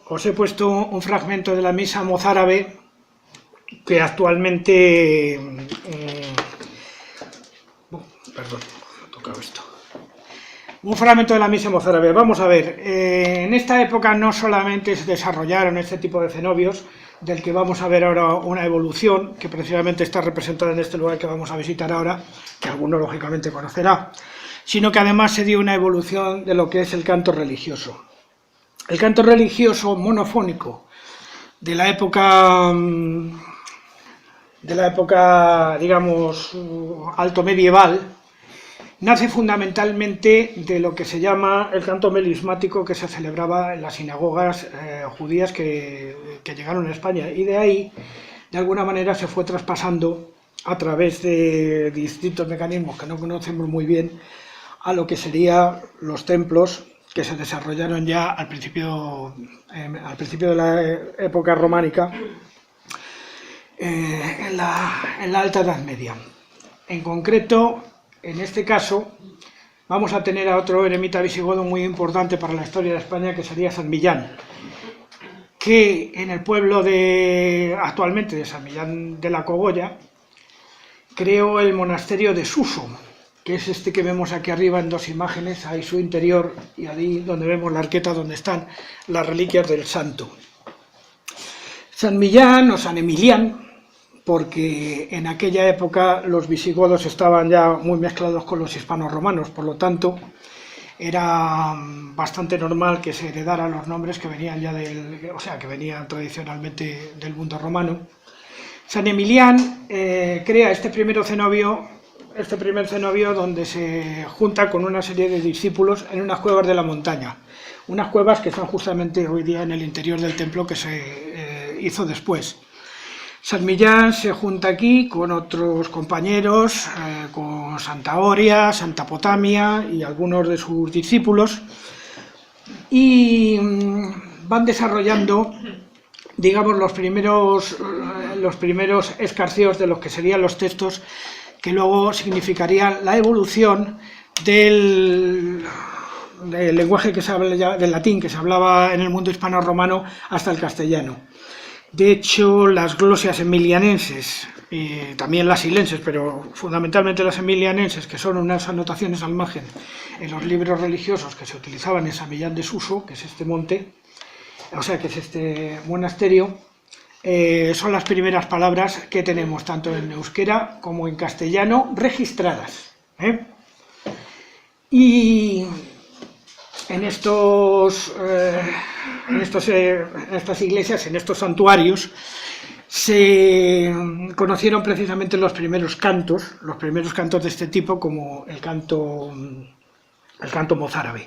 os he puesto un fragmento de la misa mozárabe que actualmente... perdón, me ha tocado esto. Un fragmento de la misa mozárabe. Vamos a ver, en esta época no solamente se desarrollaron este tipo de cenobios, del que vamos a ver ahora una evolución, que precisamente está representada en este lugar que vamos a visitar ahora, que alguno lógicamente conocerá, sino que además se dio una evolución de lo que es el canto religioso. El canto religioso monofónico de la época, digamos, alto medieval, nace fundamentalmente de lo que se llama el canto melismático que se celebraba en las sinagogas judías que llegaron a España, y de ahí, de alguna manera, se fue traspasando a través de distintos mecanismos que no conocemos muy bien a lo que serían los templos que se desarrollaron ya al principio de la época románica, en la Alta Edad Media. En concreto, en este caso, vamos a tener a otro eremita visigodo muy importante para la historia de España, que sería San Millán, que en el pueblo actualmente de San Millán de la Cogolla creó el monasterio de Suso, que es este que vemos aquí arriba en dos imágenes, ahí su interior y ahí donde vemos la arqueta donde están las reliquias del santo. San Millán o San Emilián, porque en aquella época los visigodos estaban ya muy mezclados con los hispanos romanos, por lo tanto era bastante normal que se heredaran los nombres que venían ya que venían tradicionalmente del mundo romano. San Emilián crea este primer cenobio donde se junta con una serie de discípulos en unas cuevas de la montaña, unas cuevas que están justamente hoy día en el interior del templo que se hizo después. San Millán se junta aquí con otros compañeros, con Santa Oria, Santa Potamia y algunos de sus discípulos, y van desarrollando, digamos, los primeros escarceos de los que serían los textos que luego significarían la evolución del lenguaje que se habla, del latín que se hablaba en el mundo hispano-romano hasta el castellano. De hecho, las glosias emilianenses, también las silenses, pero fundamentalmente las emilianenses, que son unas anotaciones al margen en los libros religiosos que se utilizaban en San Millán de Suso, que es este monte, que es este monasterio, son las primeras palabras que tenemos, tanto en euskera como en castellano, registradas. Y en estas iglesias, en estos santuarios, se conocieron precisamente los primeros cantos de este tipo, como el canto mozárabe,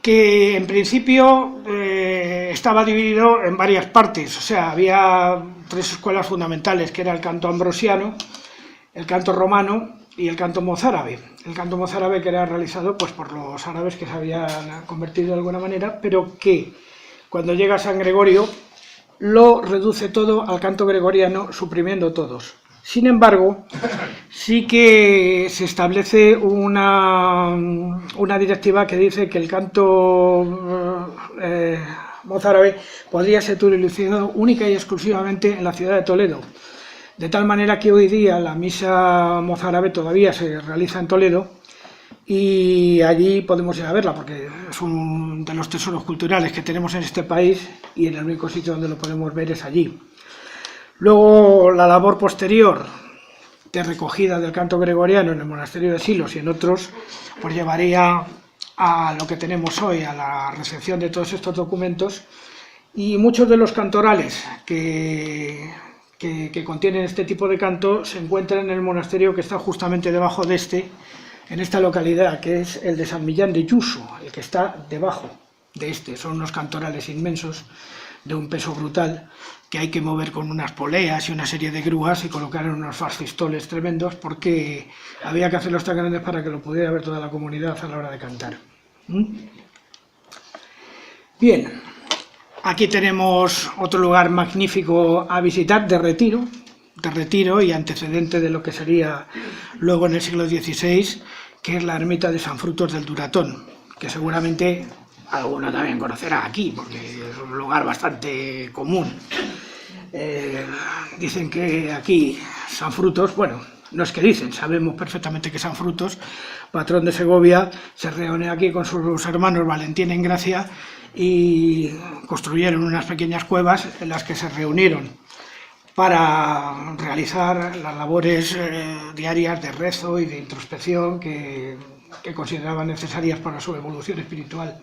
que en principio estaba dividido en varias partes. O sea, había 3 escuelas fundamentales, que era el canto ambrosiano, el canto romano y el canto mozárabe. El canto mozárabe, que era realizado pues por los árabes que se habían convertido de alguna manera, pero que cuando llega San Gregorio lo reduce todo al canto gregoriano, suprimiendo todos. Sin embargo, sí que se establece una directiva que dice que el canto mozárabe podría ser utilizado única y exclusivamente en la ciudad de Toledo. De tal manera que hoy día la misa mozárabe todavía se realiza en Toledo y allí podemos ir a verla, porque es uno de los tesoros culturales que tenemos en este país y el único sitio donde lo podemos ver es allí. Luego, la labor posterior de recogida del canto gregoriano en el monasterio de Silos y en otros, pues llevaría a lo que tenemos hoy, a la recepción de todos estos documentos, y muchos de los cantorales que contienen este tipo de canto se encuentran en el monasterio que está justamente debajo de en esta localidad, que es el de San Millán de Yuso, el que está debajo de este. Son unos cantorales inmensos, de un peso brutal, que hay que mover con unas poleas y una serie de grúas y colocar en unos fascistoles tremendos, porque había que hacerlos tan grandes para que lo pudiera ver toda la comunidad a la hora de cantar. Bien, aquí tenemos otro lugar magnífico a visitar, de retiro y antecedente de lo que sería luego en el siglo XVI, que es la ermita de San Frutos del Duratón, que seguramente alguno también conocerá aquí, porque es un lugar bastante común. Dicen que aquí San Frutos, bueno, no es que dicen, sabemos perfectamente que San Frutos, patrón de Segovia, se reúne aquí con sus hermanos Valentín e Ingracia y construyeron unas pequeñas cuevas en las que se reunieron para realizar las labores diarias de rezo y de introspección que consideraban necesarias para su evolución espiritual,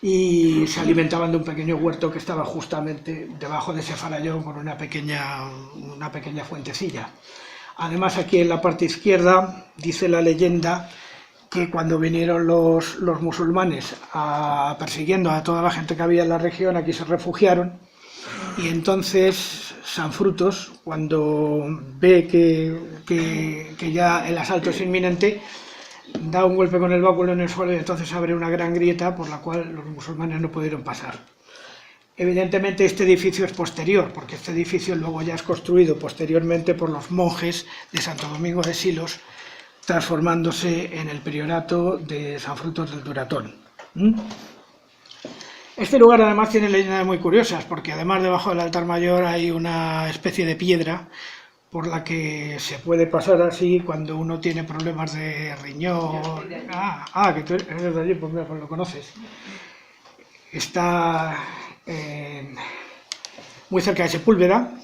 y se alimentaban de un pequeño huerto que estaba justamente debajo de ese farallón con una pequeña fuentecilla. Además, aquí en la parte izquierda dice la leyenda que cuando vinieron los musulmanes persiguiendo a toda la gente que había en la región, aquí se refugiaron, y entonces San Frutos, cuando ve que ya el asalto es inminente, da un golpe con el báculo en el suelo y entonces abre una gran grieta por la cual los musulmanes no pudieron pasar. Evidentemente este edificio es posterior, porque este edificio luego ya es construido posteriormente por los monjes de Santo Domingo de Silos, transformándose en el priorato de San Frutos del Duratón. Este lugar además tiene leyendas muy curiosas, porque además debajo del altar mayor hay una especie de piedra por la que se puede pasar así cuando uno tiene problemas de riñón. Que tú eres de allí, pues mira, pues lo conoces. Está muy cerca de Sepúlveda,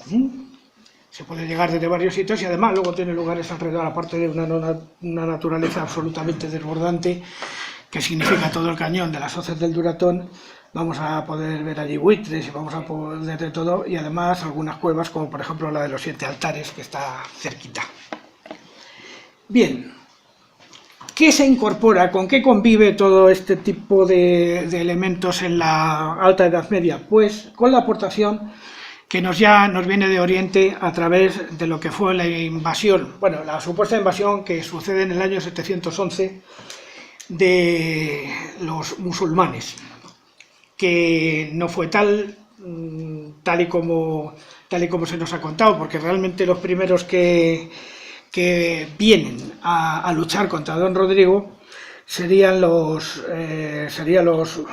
se puede llegar desde varios sitios y además luego tiene lugares alrededor, aparte de una naturaleza absolutamente desbordante, que significa todo el cañón de las hoces del Duratón. Vamos a poder ver allí buitres y vamos a poder de todo, y además algunas cuevas, como por ejemplo la de los 7 altares, que está cerquita. Bien, ¿qué se incorpora? ¿Con qué convive todo este tipo de elementos en la Alta Edad Media? Pues con la aportación que nos viene de Oriente a través de lo que fue la invasión, bueno, la supuesta invasión que sucede en el año 711 de los musulmanes, que no fue tal y como se nos ha contado, porque realmente los primeros que vienen a luchar contra Don Rodrigo serían los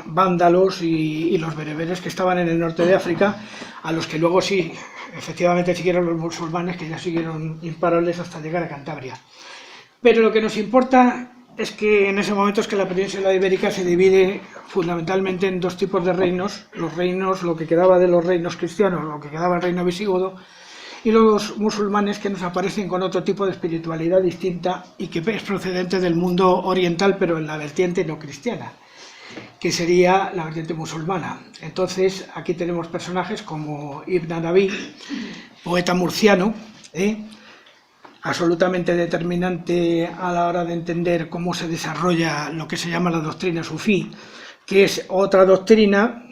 vándalos y los bereberes que estaban en el norte de África, a los que luego sí, efectivamente siguieron los musulmanes, que ya siguieron imparables hasta llegar a Cantabria. Pero lo que nos importa es que en ese momento es que la península ibérica se divide fundamentalmente en 2 tipos de reinos: los reinos, lo que quedaba de los reinos cristianos, lo que quedaba del reino visigodo, y los musulmanes, que nos aparecen con otro tipo de espiritualidad distinta y que es procedente del mundo oriental, pero en la vertiente no cristiana. que sería la vertiente musulmana. Entonces, aquí tenemos personajes como Ibn Arabi, poeta murciano, absolutamente determinante a la hora de entender cómo se desarrolla lo que se llama la doctrina sufí, que es otra doctrina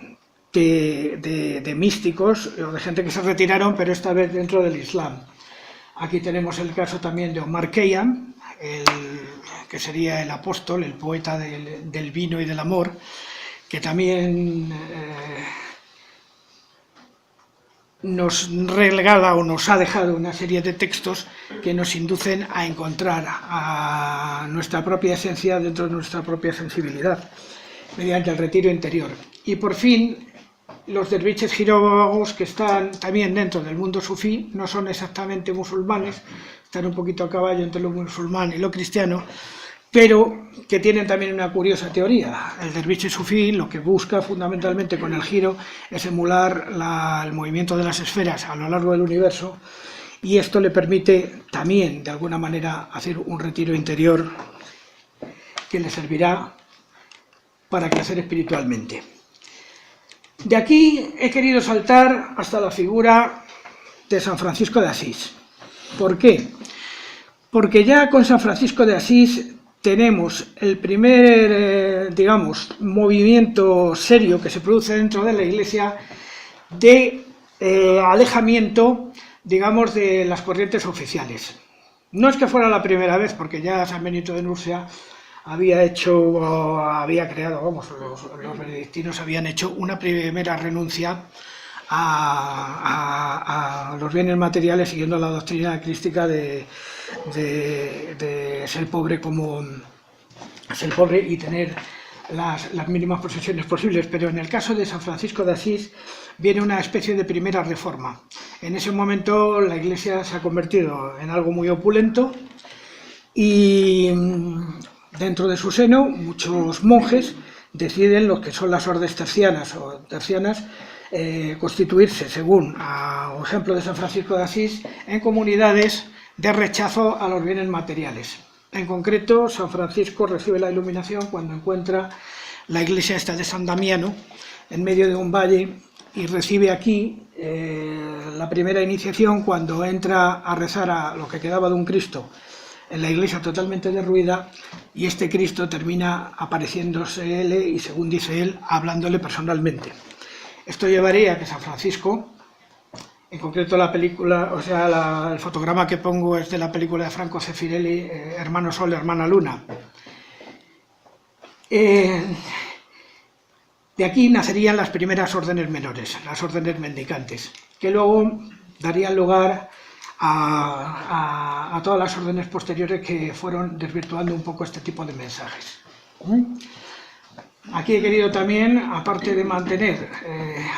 de místicos o de gente que se retiraron, pero esta vez dentro del Islam. Aquí tenemos el caso también de Omar Khayyam, que sería el apóstol, el poeta del vino y del amor, que también nos regala o nos ha dejado una serie de textos que nos inducen a encontrar a nuestra propia esencia dentro de nuestra propia sensibilidad, mediante el retiro interior. Y por fin, los derviches giróvagos, que están también dentro del mundo sufí, no son exactamente musulmanes, están un poquito a caballo entre lo musulmán y lo cristiano, pero que tienen también una curiosa teoría. El derviche sufí lo que busca fundamentalmente con el giro es emular el movimiento de las esferas a lo largo del universo, y esto le permite también, de alguna manera, hacer un retiro interior que le servirá para crecer espiritualmente. De aquí he querido saltar hasta la figura de San Francisco de Asís. ¿Por qué? Porque ya con San Francisco de Asís tenemos el primer, movimiento serio que se produce dentro de la Iglesia de alejamiento, de las corrientes oficiales. No es que fuera la primera vez, porque ya San Benito de Nursia había creado, los benedictinos habían hecho una primera renuncia a los bienes materiales, siguiendo la doctrina crística de ser pobre y tener las mínimas posesiones posibles. Pero en el caso de San Francisco de Asís viene una especie de primera reforma. En ese momento la Iglesia se ha convertido en algo muy opulento, y dentro de su seno muchos monjes deciden, lo que son las órdenes tercianas o tercianas, constituirse, según ejemplo de San Francisco de Asís, en comunidades de rechazo a los bienes materiales. En concreto, San Francisco recibe la iluminación cuando encuentra la iglesia esta de San Damiano en medio de un valle, y recibe aquí la primera iniciación cuando entra a rezar a lo que quedaba de un Cristo en la iglesia totalmente derruida, y este Cristo termina apareciéndose él y, según dice él, hablándole personalmente. Esto llevaría a que San Francisco, en concreto la película, el fotograma que pongo es de la película de Franco Zeffirelli, Hermano Sol, Hermana Luna. De aquí nacerían las primeras órdenes menores, las órdenes mendicantes, que luego darían lugar a todas las órdenes posteriores que fueron desvirtuando un poco este tipo de mensajes. Aquí he querido también, aparte de mantener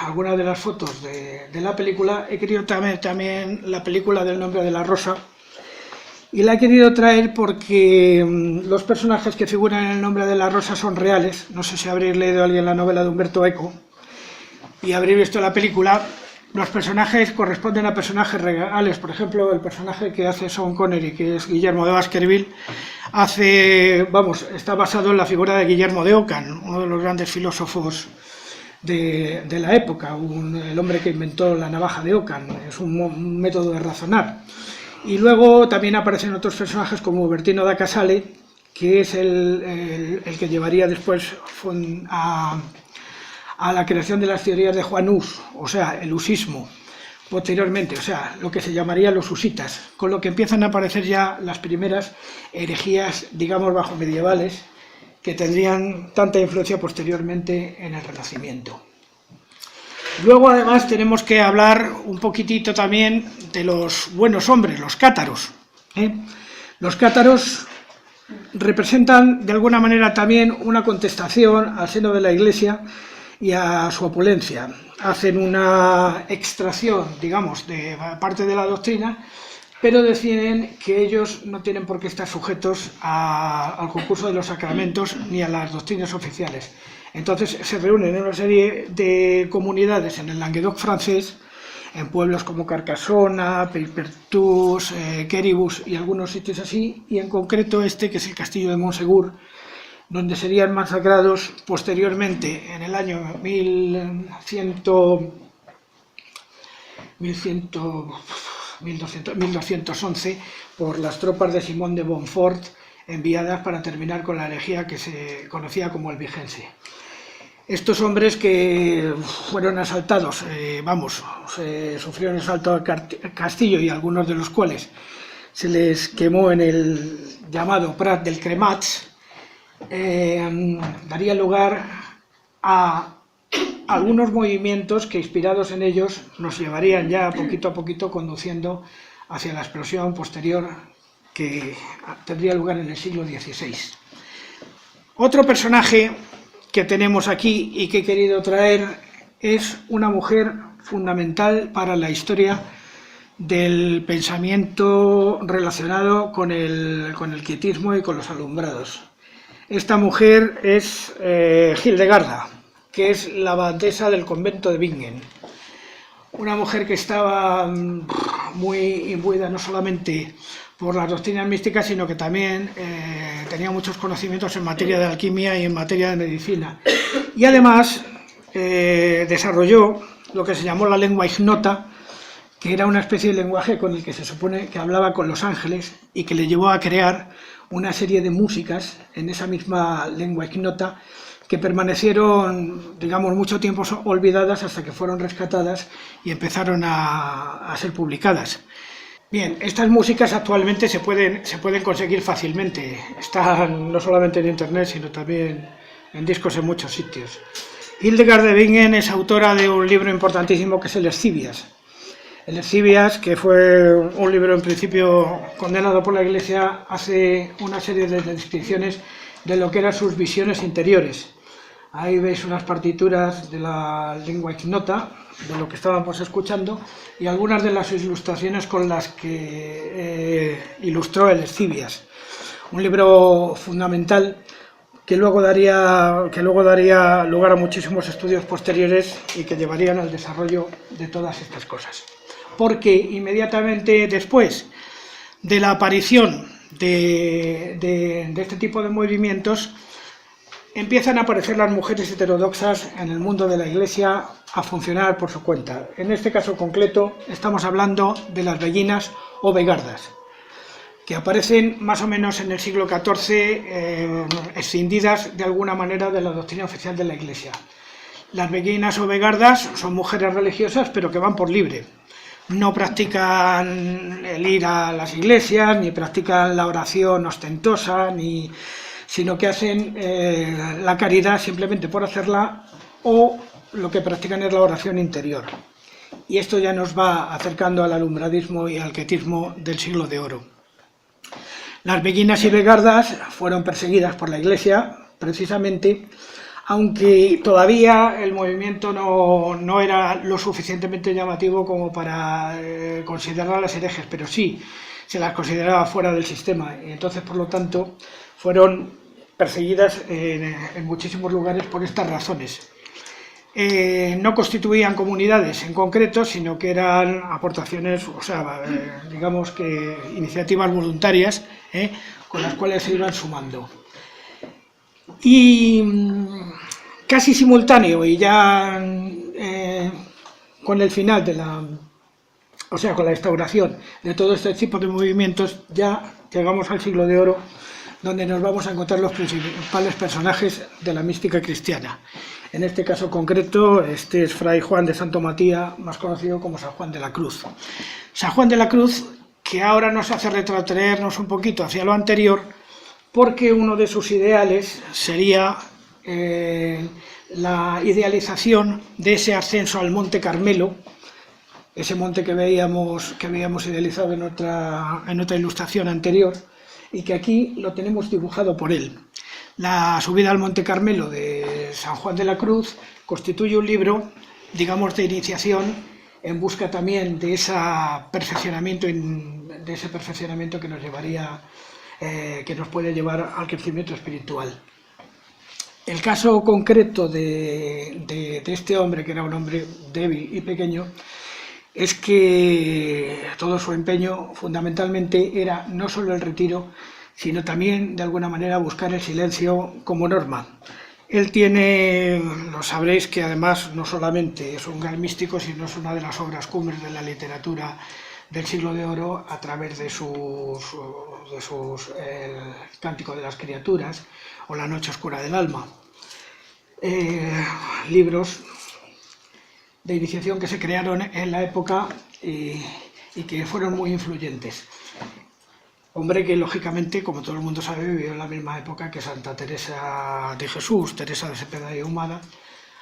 algunas de las fotos de la película, he querido también la película del Nombre de la Rosa, y la he querido traer porque los personajes que figuran en el Nombre de la Rosa son reales. No sé si habréis leído alguien la novela de Umberto Eco y habréis visto la película. Los personajes corresponden a personajes reales. Por ejemplo, el personaje que hace Sean Connery, que es Guillermo de Baskerville, está basado en la figura de Guillermo de Ockham, uno de los grandes filósofos de la época, el hombre que inventó la navaja de Ockham. Es un método de razonar. Y luego también aparecen otros personajes como Bertino da Casale, que es el que llevaría después a la creación de las teorías de Juan Hus, o sea, el husismo, posteriormente, o sea, lo que se llamaría los husitas, con lo que empiezan a aparecer ya las primeras herejías, bajo medievales, que tendrían tanta influencia posteriormente en el Renacimiento. Luego, además, tenemos que hablar un poquitito también de los buenos hombres, los cátaros. Los cátaros representan, de alguna manera, también una contestación al seno de la Iglesia y a su opulencia. Hacen una extracción, de parte de la doctrina, pero deciden que ellos no tienen por qué estar sujetos al concurso de los sacramentos ni a las doctrinas oficiales. Entonces se reúnen en una serie de comunidades en el Languedoc francés, en pueblos como Carcassona, Peypertus, Quéribus y algunos sitios así, y en concreto que es el castillo de Montsegur, donde serían masacrados posteriormente en el año 1211 por las tropas de Simón de Montfort, enviadas para terminar con la herejía que se conocía como albigense. Estos hombres que fueron asaltados, sufrieron asalto al castillo, y algunos de los cuales se les quemó en el llamado Prat del Cremats, daría lugar a algunos movimientos que, inspirados en ellos, nos llevarían ya poquito a poquito conduciendo hacia la explosión posterior que tendría lugar en el siglo XVI. Otro personaje que tenemos aquí y que he querido traer es una mujer fundamental para la historia del pensamiento relacionado con el quietismo y con los alumbrados. Esta mujer es Hildegarda, que es la abadesa del convento de Bingen. Una mujer que estaba muy imbuida no solamente por las doctrinas místicas, sino que también tenía muchos conocimientos en materia de alquimia y en materia de medicina. Y además desarrolló lo que se llamó la lengua ignota, que era una especie de lenguaje con el que se supone que hablaba con los ángeles y que le llevó a crear una serie de músicas en esa misma lengua ignota que permanecieron, digamos, mucho tiempo olvidadas hasta que fueron rescatadas y empezaron a ser publicadas. Bien, estas músicas actualmente se pueden conseguir fácilmente. Están no solamente en internet, sino también en discos en muchos sitios. Hildegard de Bingen es autora de un libro importantísimo que es el Escivias. El Escivias, que fue un libro en principio condenado por la Iglesia, hace una serie de descripciones de lo que eran sus visiones interiores. Ahí veis unas partituras de la lengua ignota, de lo que estábamos escuchando, y algunas de las ilustraciones con las que ilustró el Escivias. Un libro fundamental que luego daría lugar a muchísimos estudios posteriores y que llevarían al desarrollo de todas estas cosas. Porque inmediatamente después de la aparición de este tipo de movimientos, empiezan a aparecer las mujeres heterodoxas en el mundo de la Iglesia a funcionar por su cuenta. En este caso concreto estamos hablando de las beguinas o begardas, que aparecen más o menos en el siglo XIV, escindidas de alguna manera de la doctrina oficial de la Iglesia. Las beguinas o begardas son mujeres religiosas, pero que van por libre. No practican el ir a las iglesias, ni practican la oración ostentosa, sino que hacen la caridad simplemente por hacerla, o lo que practican es la oración interior. Y esto ya nos va acercando al alumbradismo y al quietismo del siglo de oro. Las beguinas y begardas fueron perseguidas por la Iglesia, precisamente, aunque todavía el movimiento no era lo suficientemente llamativo como para considerarlas herejes, pero sí se las consideraba fuera del sistema, y entonces, por lo tanto, fueron perseguidas en muchísimos lugares por estas razones. No constituían comunidades en concreto, sino que eran aportaciones, digamos que iniciativas voluntarias, con las cuales se iban sumando. Y casi simultáneo, y ya con el final con la instauración de todo este tipo de movimientos, ya llegamos al siglo de oro, donde nos vamos a encontrar los principales personajes de la mística cristiana. En este caso concreto, este es Fray Juan de Santo Matías, más conocido como San Juan de la Cruz. San Juan de la Cruz, que ahora nos hace retrotraernos un poquito hacia lo anterior, porque uno de sus ideales sería la idealización de ese ascenso al Monte Carmelo, ese monte que veíamos idealizado en otra ilustración anterior, y que aquí lo tenemos dibujado por él. La subida al Monte Carmelo de San Juan de la Cruz constituye un libro, digamos, de iniciación en busca también de ese perfeccionamiento que nos llevaría, que nos puede llevar al crecimiento espiritual. El caso concreto de este hombre, que era un hombre débil y pequeño, es que todo su empeño fundamentalmente era no solo el retiro, sino también de alguna manera buscar el silencio como norma. Él tiene, lo sabréis, que además no solamente es un gran místico, sino es una de las obras cumbres de la literatura del siglo de oro a través de sus El Cántico de las Criaturas o La Noche Oscura del Alma. Libros de iniciación que se crearon en la época y que fueron muy influyentes. Hombre que, lógicamente, como todo el mundo sabe, vivió en la misma época que Santa Teresa de Jesús, Teresa de Cepeda y Ahumada,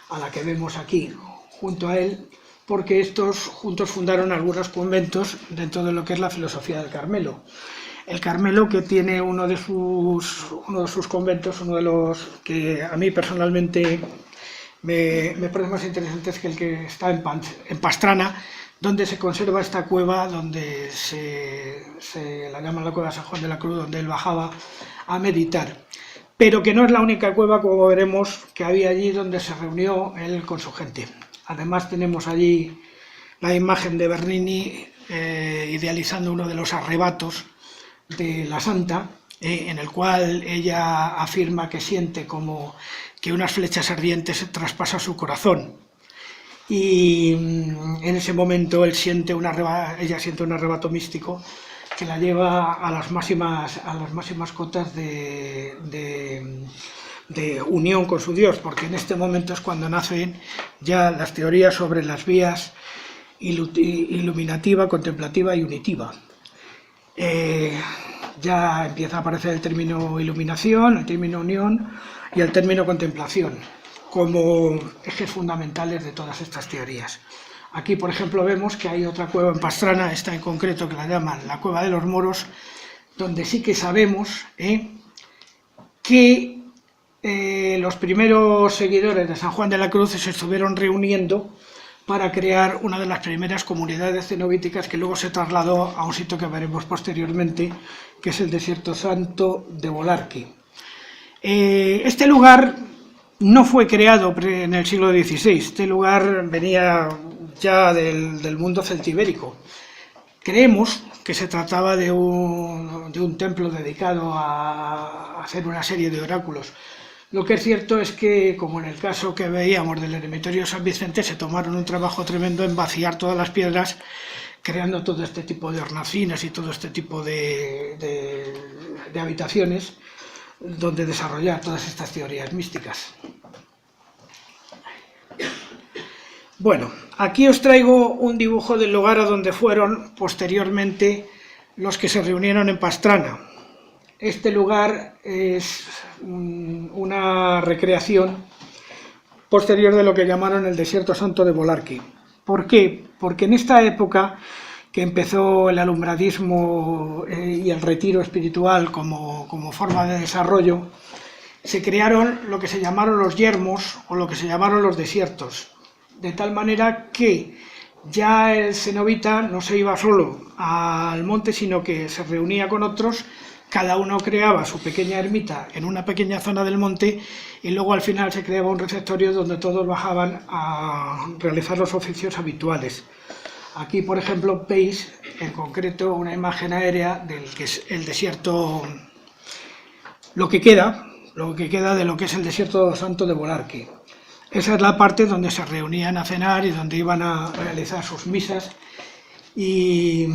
a la que vemos aquí, junto a él, porque estos juntos fundaron algunos conventos dentro de lo que es la filosofía del Carmelo. El Carmelo, que tiene uno de sus conventos, uno de los que a mí personalmente me parece más interesante, es que el que está en Pastrana, donde se conserva esta cueva, donde se la llaman la cueva de San Juan de la Cruz, donde él bajaba a meditar. Pero que no es la única cueva, como veremos, que había allí donde se reunió él con su gente. Además tenemos allí la imagen de Bernini idealizando uno de los arrebatos de la Santa, en el cual ella afirma que siente como que unas flechas ardientes traspasan su corazón. Y en ese momento ella siente un arrebato místico que la lleva a las máximas cotas de unión con su Dios, porque en este momento es cuando nacen ya las teorías sobre las vías iluminativa, contemplativa y unitiva. Ya empieza a aparecer el término iluminación, el término unión y el término contemplación como ejes fundamentales de todas estas teorías. Aquí, por ejemplo, vemos que hay otra cueva en Pastrana, esta en concreto, que la llaman la Cueva de los Moros, donde sí que sabemos que los primeros seguidores de San Juan de la Cruz se estuvieron reuniendo para crear una de las primeras comunidades cenobíticas que luego se trasladó a un sitio que veremos posteriormente, que es el Desierto Santo de Bolarqui. Este lugar no fue creado en el siglo XVI, este lugar venía ya del mundo celtibérico. Creemos que se trataba de un templo dedicado a hacer una serie de oráculos. Lo que es cierto es que, como en el caso que veíamos del eremitorio de San Vicente, se tomaron un trabajo tremendo en vaciar todas las piedras, creando todo este tipo de hornacinas y todo este tipo de habitaciones donde desarrollar todas estas teorías místicas. Bueno, aquí os traigo un dibujo del lugar a donde fueron posteriormente los que se reunieron en Pastrana. Este lugar es una recreación posterior de lo que llamaron el Desierto Santo de Bolarqui. ¿Por qué? Porque en esta época que empezó el alumbradismo y el retiro espiritual como forma de desarrollo, se crearon lo que se llamaron los yermos o lo que se llamaron los desiertos, de tal manera que ya el cenobita no se iba solo al monte, sino que se reunía con otros, cada uno creaba su pequeña ermita en una pequeña zona del monte y luego al final se creaba un receptorio donde todos bajaban a realizar los oficios habituales. Aquí, por ejemplo, veis en concreto una imagen aérea del que es el desierto, lo que queda de lo que es el Desierto Santo de Bolarqui. Esa es la parte donde se reunían a cenar y donde iban a realizar sus misas y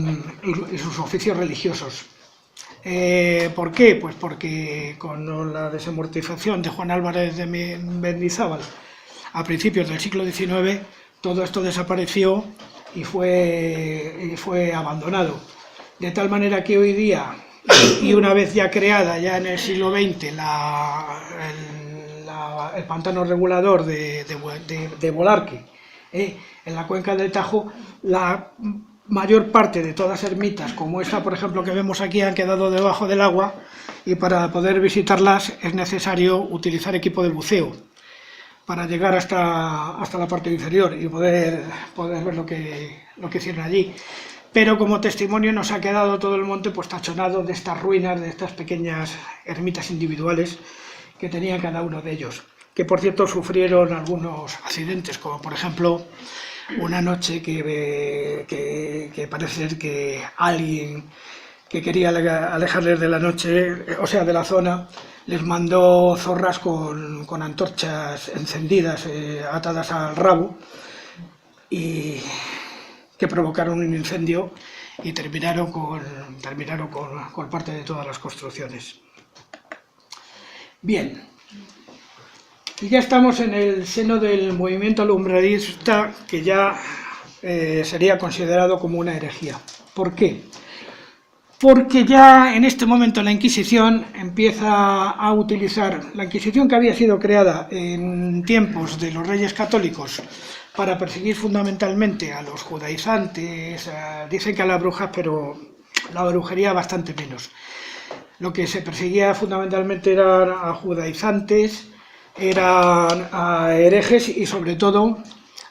sus oficios religiosos. ¿Por qué? Pues porque con la desamortización de Juan Álvarez de Mendizábal a principios del siglo XIX, todo esto desapareció y fue abandonado. De tal manera que hoy día, y una vez ya creada, ya en el siglo XX, el pantano regulador de Bolarqui, en la cuenca del Tajo, la mayor parte de todas ermitas, como esta, por ejemplo, que vemos aquí, han quedado debajo del agua y para poder visitarlas es necesario utilizar equipo de buceo para llegar hasta la parte inferior y poder ver lo que hicieron allí. Pero como testimonio nos ha quedado todo el monte pues tachonado de estas ruinas, de estas pequeñas ermitas individuales que tenía cada uno de ellos, que por cierto sufrieron algunos accidentes, como por ejemplo una noche que parece ser que alguien que quería alejarles de la noche, o sea, de la zona, les mandó zorras con antorchas encendidas, atadas al rabo, y que provocaron un incendio y terminaron con parte de todas las construcciones. Bien, y ya estamos en el seno del movimiento alumbradista, que ya sería considerado como una herejía. ¿Por qué? Porque ya en este momento la Inquisición empieza a utilizar, la Inquisición que había sido creada en tiempos de los reyes católicos para perseguir fundamentalmente a los judaizantes, dicen que a las brujas, pero la brujería bastante menos. Lo que se perseguía fundamentalmente eran a judaizantes, eran a herejes y sobre todo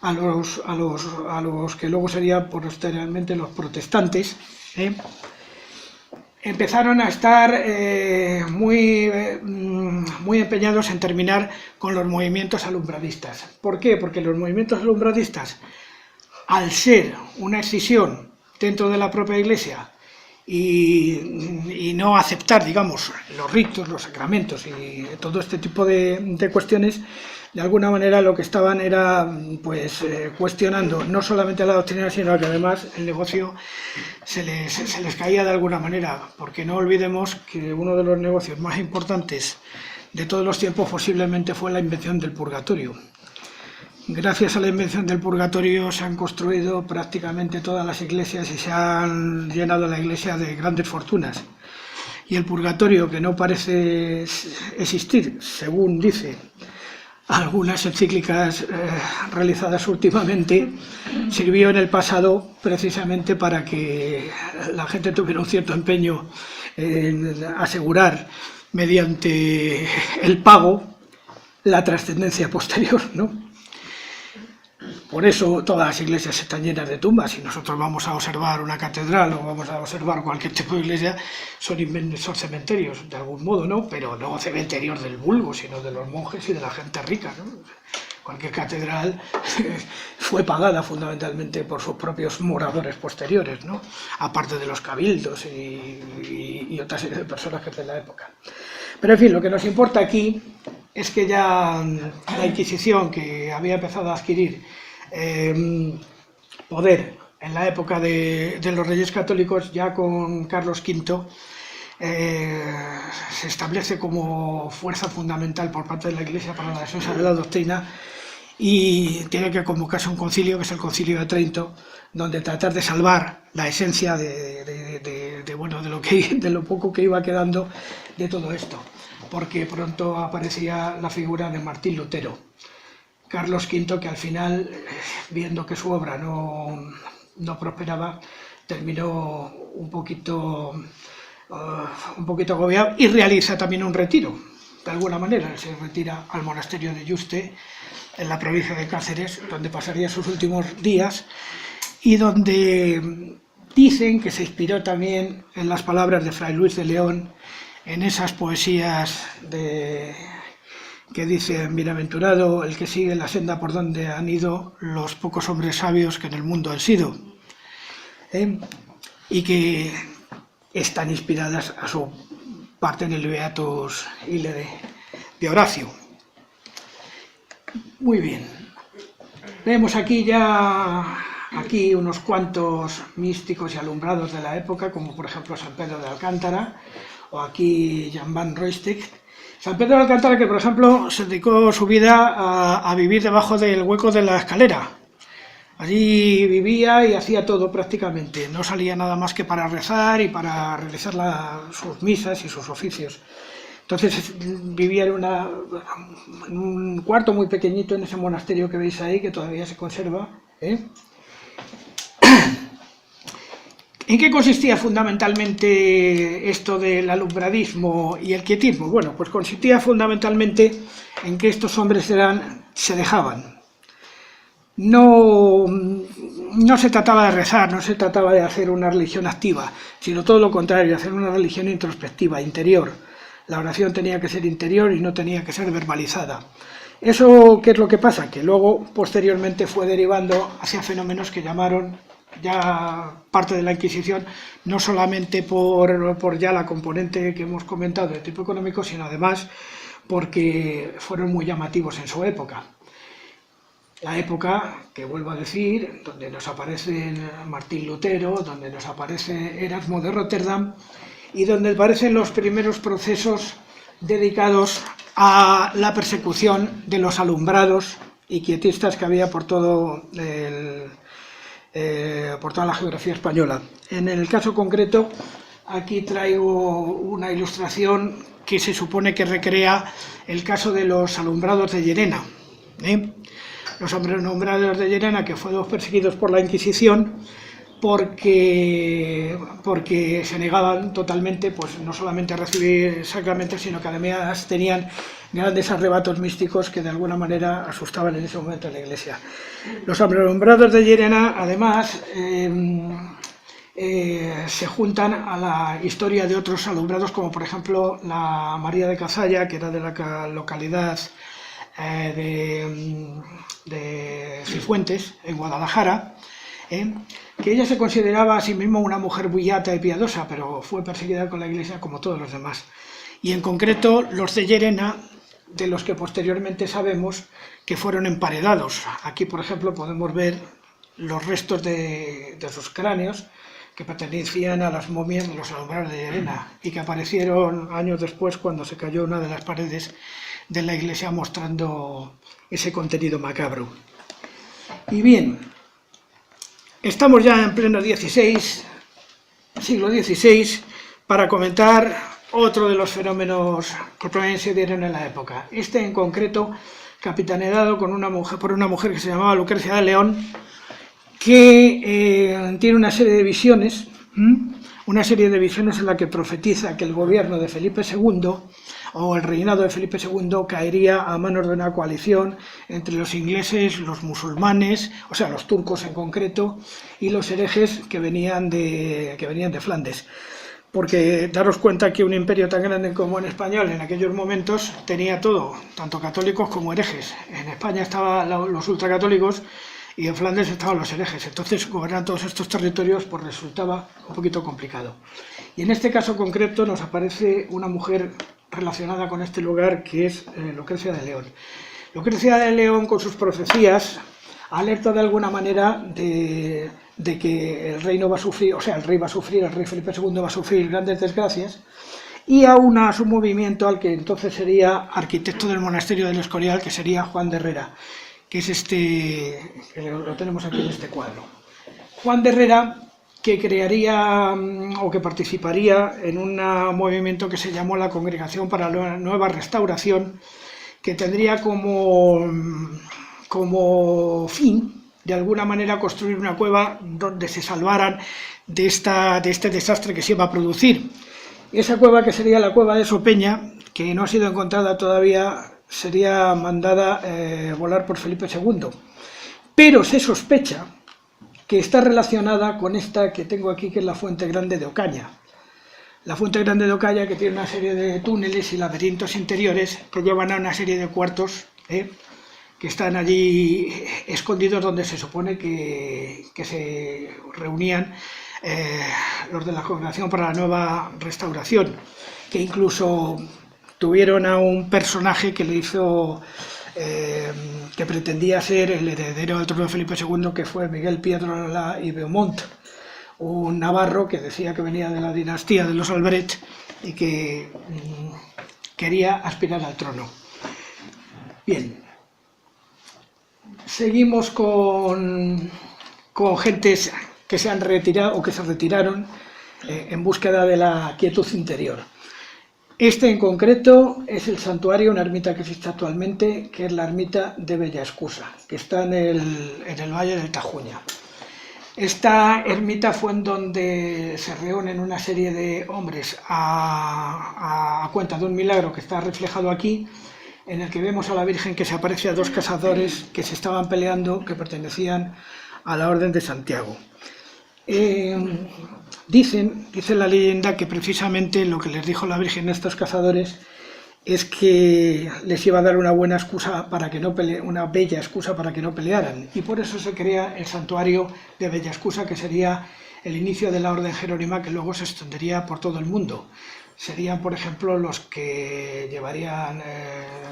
a los que luego serían posteriormente los protestantes. Empezaron a estar muy empeñados en terminar con los movimientos alumbradistas. ¿Por qué? Porque los movimientos alumbradistas, al ser una escisión dentro de la propia Iglesia y no aceptar, digamos, los ritos, los sacramentos y todo este tipo de cuestiones, de alguna manera lo que estaban era pues cuestionando no solamente la doctrina, sino que además el negocio se les caía de alguna manera, porque no olvidemos que uno de los negocios más importantes de todos los tiempos posiblemente fue la invención del purgatorio. Gracias a la invención del purgatorio se han construido prácticamente todas las iglesias y se han llenado la iglesia de grandes fortunas. Y el purgatorio, que no parece existir, según dice algunas encíclicas realizadas últimamente, sirvió en el pasado precisamente para que la gente tuviera un cierto empeño en asegurar mediante el pago la trascendencia posterior, ¿no? Por eso todas las iglesias están llenas de tumbas. Si nosotros vamos a observar una catedral o vamos a observar cualquier tipo de iglesia, son cementerios de algún modo, ¿no? Pero no cementerios del vulgo, sino de los monjes y de la gente rica, ¿no? Cualquier catedral fue pagada fundamentalmente por sus propios moradores posteriores, ¿no? Aparte de los cabildos y otra serie de personajes de la época. Pero en fin, lo que nos importa aquí es que ya la Inquisición, que había empezado a adquirir poder en la época de los Reyes Católicos, ya con Carlos V, se establece como fuerza fundamental por parte de la Iglesia para la defensa de la doctrina, y tiene que convocarse un concilio, que es el Concilio de Trento, donde tratar de salvar la esencia de lo poco que iba quedando de todo esto, porque pronto aparecía la figura de Martín Lutero. Carlos V, que al final, viendo que su obra no prosperaba, terminó un poquito agobiado y realiza también un retiro. De alguna manera se retira al monasterio de Yuste, en la provincia de Cáceres, donde pasaría sus últimos días y donde dicen que se inspiró también en las palabras de Fray Luis de León, en esas poesías que dicen: bienaventurado el que sigue la senda por donde han ido los pocos hombres sabios que en el mundo han sido, y que están inspiradas a su parte en el Beatus Ile de Horacio. Muy bien, vemos aquí unos cuantos místicos y alumbrados de la época, como por ejemplo San Pedro de Alcántara, o aquí Jan van Roystek. San Pedro de Alcántara, que por ejemplo se dedicó su vida a vivir debajo del hueco de la escalera. Allí vivía y hacía todo prácticamente, no salía nada más que para rezar y para realizar sus misas y sus oficios. Entonces vivía en un cuarto muy pequeñito en ese monasterio que veis ahí, que todavía se conserva. ¿En qué consistía fundamentalmente esto del alumbradismo y el quietismo? Bueno, pues consistía fundamentalmente en que estos hombres se dejaban. No se trataba de rezar, no se trataba de hacer una religión activa, sino todo lo contrario, hacer una religión introspectiva, interior. La oración tenía que ser interior y no tenía que ser verbalizada. ¿Eso qué es lo que pasa? Que luego, posteriormente, fue derivando hacia fenómenos que llamaron ya parte de la Inquisición, no solamente por ya la componente que hemos comentado de tipo económico, sino además porque fueron muy llamativos en su época. La época, que vuelvo a decir, donde nos aparecen Martín Lutero, donde nos aparece Erasmo de Rotterdam y donde aparecen los primeros procesos dedicados a la persecución de los alumbrados y quietistas que había por toda la geografía española. En el caso concreto, aquí traigo una ilustración que se supone que recrea el caso de los alumbrados de Llerena. Los alumbrados de Llerena, que fueron perseguidos por la Inquisición porque se negaban totalmente, pues no solamente a recibir sacramentos, sino que además tenían grandes arrebatos místicos que de alguna manera asustaban en ese momento a la Iglesia. Los alumbrados de Llerena, además, se juntan a la historia de otros alumbrados, como por ejemplo la María de Cazalla, que era de la localidad de Cifuentes, en Guadalajara, que ella se consideraba a sí misma una mujer beata y piadosa, pero fue perseguida con la Iglesia como todos los demás. Y en concreto los de Llerena, de los que posteriormente sabemos que fueron emparedados. Aquí, por ejemplo, podemos ver los restos de sus cráneos, que pertenecían a las momias de los alumbrados de Llerena y que aparecieron años después cuando se cayó una de las paredes de la iglesia mostrando ese contenido macabro. Y bien, estamos ya en pleno siglo XVI, para comentar otro de los fenómenos que también se dieron en la época. Este en concreto, capitaneado por una mujer que se llamaba Lucrecia de León, que tiene una serie de visiones, en la que profetiza que el gobierno de Felipe II, o el reinado de Felipe II, caería a manos de una coalición entre los ingleses, los musulmanes, o sea, los turcos en concreto, y los herejes que venían de Flandes. Porque daros cuenta que un imperio tan grande como en español en aquellos momentos tenía todo, tanto católicos como herejes. En España estaban los ultracatólicos y en Flandes estaban los herejes. Entonces gobernar todos estos territorios pues resultaba un poquito complicado. Y en este caso concreto nos aparece una mujer relacionada con este lugar, que es Lucrecia de León. Lucrecia de León, con sus profecías, alerta de alguna manera de que el reino va a sufrir, o sea, el rey Felipe II va a sufrir grandes desgracias, y aúna su movimiento al que entonces sería arquitecto del monasterio del Escorial, que sería Juan de Herrera, que es que lo tenemos aquí en este cuadro. Juan de Herrera, que crearía o que participaría en un movimiento que se llamó la Congregación para la Nueva Restauración, que tendría como fin, de alguna manera, construir una cueva donde se salvaran de este desastre que se iba a producir. Esa cueva, que sería la cueva de Sopeña, que no ha sido encontrada todavía, sería mandada volar por Felipe II. Pero se sospecha que está relacionada con esta que tengo aquí, que es la Fuente Grande de Ocaña. La Fuente Grande de Ocaña, que tiene una serie de túneles y laberintos interiores que llevan a una serie de cuartos que están allí escondidos, donde se supone que se reunían los de la Congregación para la Nueva Restauración, que incluso tuvieron a un personaje que le hizo, que pretendía ser el heredero del trono de Felipe II, que fue Miguel Piedrola y Beaumont, un navarro que decía que venía de la dinastía de los Albret y que quería aspirar al trono. Bien. Seguimos con gentes que se han retirado o que se retiraron en búsqueda de la quietud interior. Este en concreto es el santuario, una ermita que existe actualmente, que es la ermita de Bella Escusa, que está en el Valle del Tajuña. Esta ermita fue en donde se reúnen una serie de hombres a cuenta de un milagro que está reflejado aquí, en el que vemos a la Virgen que se aparece a dos cazadores que se estaban peleando, que pertenecían a la Orden de Santiago. Dice la leyenda que precisamente lo que les dijo la Virgen a estos cazadores es que les iba a dar una buena excusa para que no una bella excusa para que no pelearan, y por eso se crea el santuario de Bella Excusa, que sería el inicio de la orden jerónima, que luego se extendería por todo el mundo. Serían, por ejemplo, los que llevarían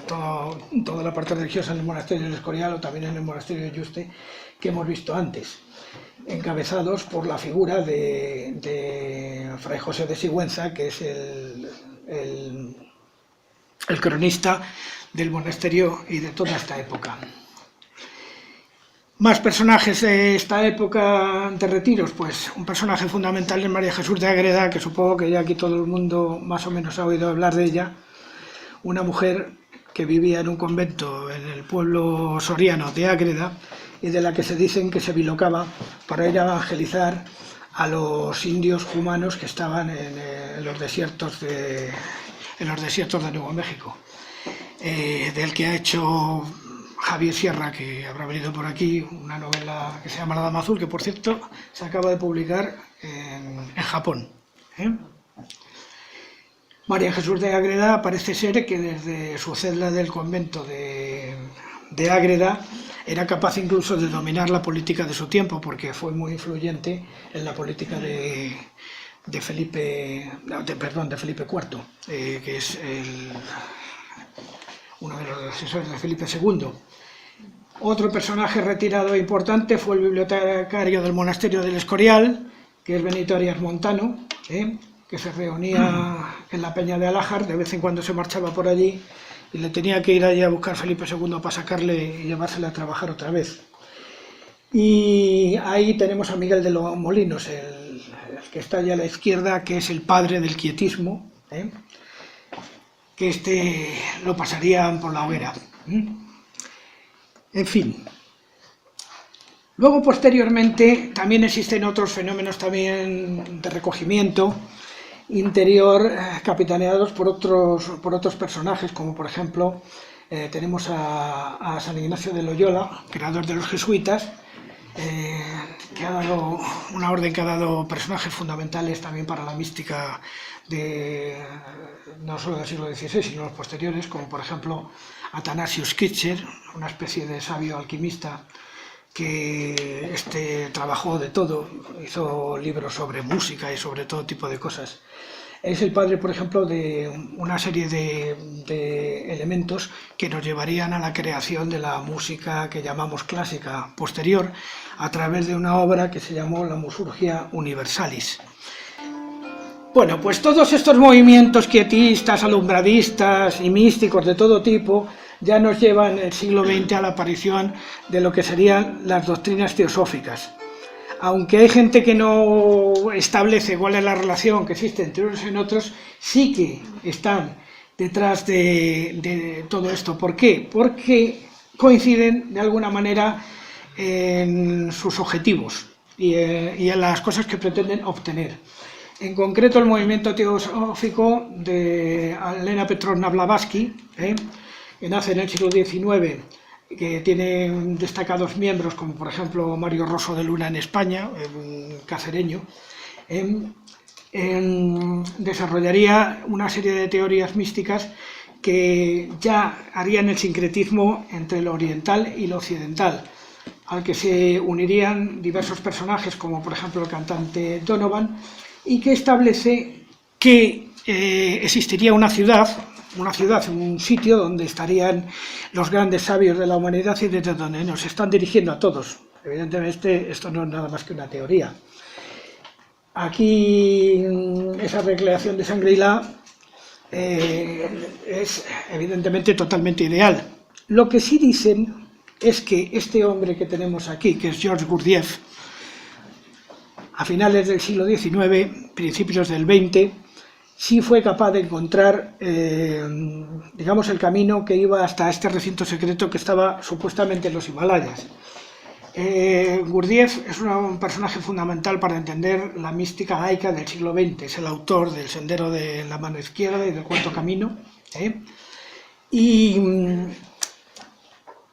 toda la parte religiosa en el monasterio del Escorial, o también en el monasterio de Yuste, que hemos visto antes, encabezados por la figura de Fray José de Sigüenza, que es el cronista del monasterio y de toda esta época. Más personajes de esta época de retiros, pues un personaje fundamental es María Jesús de Ágreda, que supongo que ya aquí todo el mundo más o menos ha oído hablar de ella, una mujer que vivía en un convento en el pueblo soriano de Ágreda, y de la que se dicen que se bilocaba para ir a evangelizar a los indios cumanos que estaban en los desiertos de Nuevo México, del que ha hecho Javier Sierra, que habrá venido por aquí, una novela que se llama La Dama Azul, que por cierto se acaba de publicar en Japón. María Jesús de Ágreda parece ser que desde su celda del convento de Ágreda era capaz incluso de dominar la política de su tiempo, porque fue muy influyente en la política de Felipe IV, que es uno de los asesores de Felipe II. Otro personaje retirado e importante fue el bibliotecario del monasterio del Escorial, que es Benito Arias Montano, que se reunía en la Peña de Alájar, de vez en cuando se marchaba por allí, y le tenía que ir allí a buscar Felipe II para sacarle y llevársele a trabajar otra vez. Y ahí tenemos a Miguel de los Molinos, el que está allá a la izquierda, que es el padre del quietismo, que lo pasarían por la hoguera. En fin. Luego, posteriormente, también existen otros fenómenos también de recogimiento interior, capitaneados por otros personajes, como por ejemplo tenemos a San Ignacio de Loyola, creador de los jesuitas, que ha dado una orden que ha dado personajes fundamentales también para la mística no solo del siglo XVI, sino los posteriores, como por ejemplo Athanasius Kircher, una especie de sabio alquimista que trabajó de todo, hizo libros sobre música y sobre todo tipo de cosas. Es el padre, por ejemplo, de una serie de elementos que nos llevarían a la creación de la música que llamamos clásica posterior, a través de una obra que se llamó La Musurgia Universalis. Bueno, pues todos estos movimientos quietistas, alumbradistas y místicos de todo tipo ya nos llevan en el siglo XX a la aparición de lo que serían las doctrinas teosóficas. Aunque hay gente que no establece cuál es la relación que existe entre unos y otros, sí que están detrás de todo esto. ¿Por qué? Porque coinciden de alguna manera en sus objetivos y en las cosas que pretenden obtener. En concreto, el movimiento teosófico de Elena Petrovna Blavatsky, que nace en el siglo XIX, que tiene destacados miembros, como por ejemplo Mario Rosso de Luna en España, un cacereño, desarrollaría una serie de teorías místicas que ya harían el sincretismo entre lo oriental y lo occidental, al que se unirían diversos personajes, como por ejemplo el cantante Donovan, y que establece que existiría una ciudad, un sitio donde estarían los grandes sabios de la humanidad y desde donde nos están dirigiendo a todos. Evidentemente esto no es nada más que una teoría. Aquí esa recreación de Shangri-La es evidentemente totalmente ideal. Lo que sí dicen es que este hombre que tenemos aquí, que es Georges Gurdjieff, a finales del siglo XIX, principios del XX, sí fue capaz de encontrar, digamos, el camino que iba hasta este recinto secreto que estaba supuestamente en los Himalayas. Gurdjieff es un personaje fundamental para entender la mística laica del siglo XX, es el autor del Sendero de la Mano Izquierda y del Cuarto Camino, y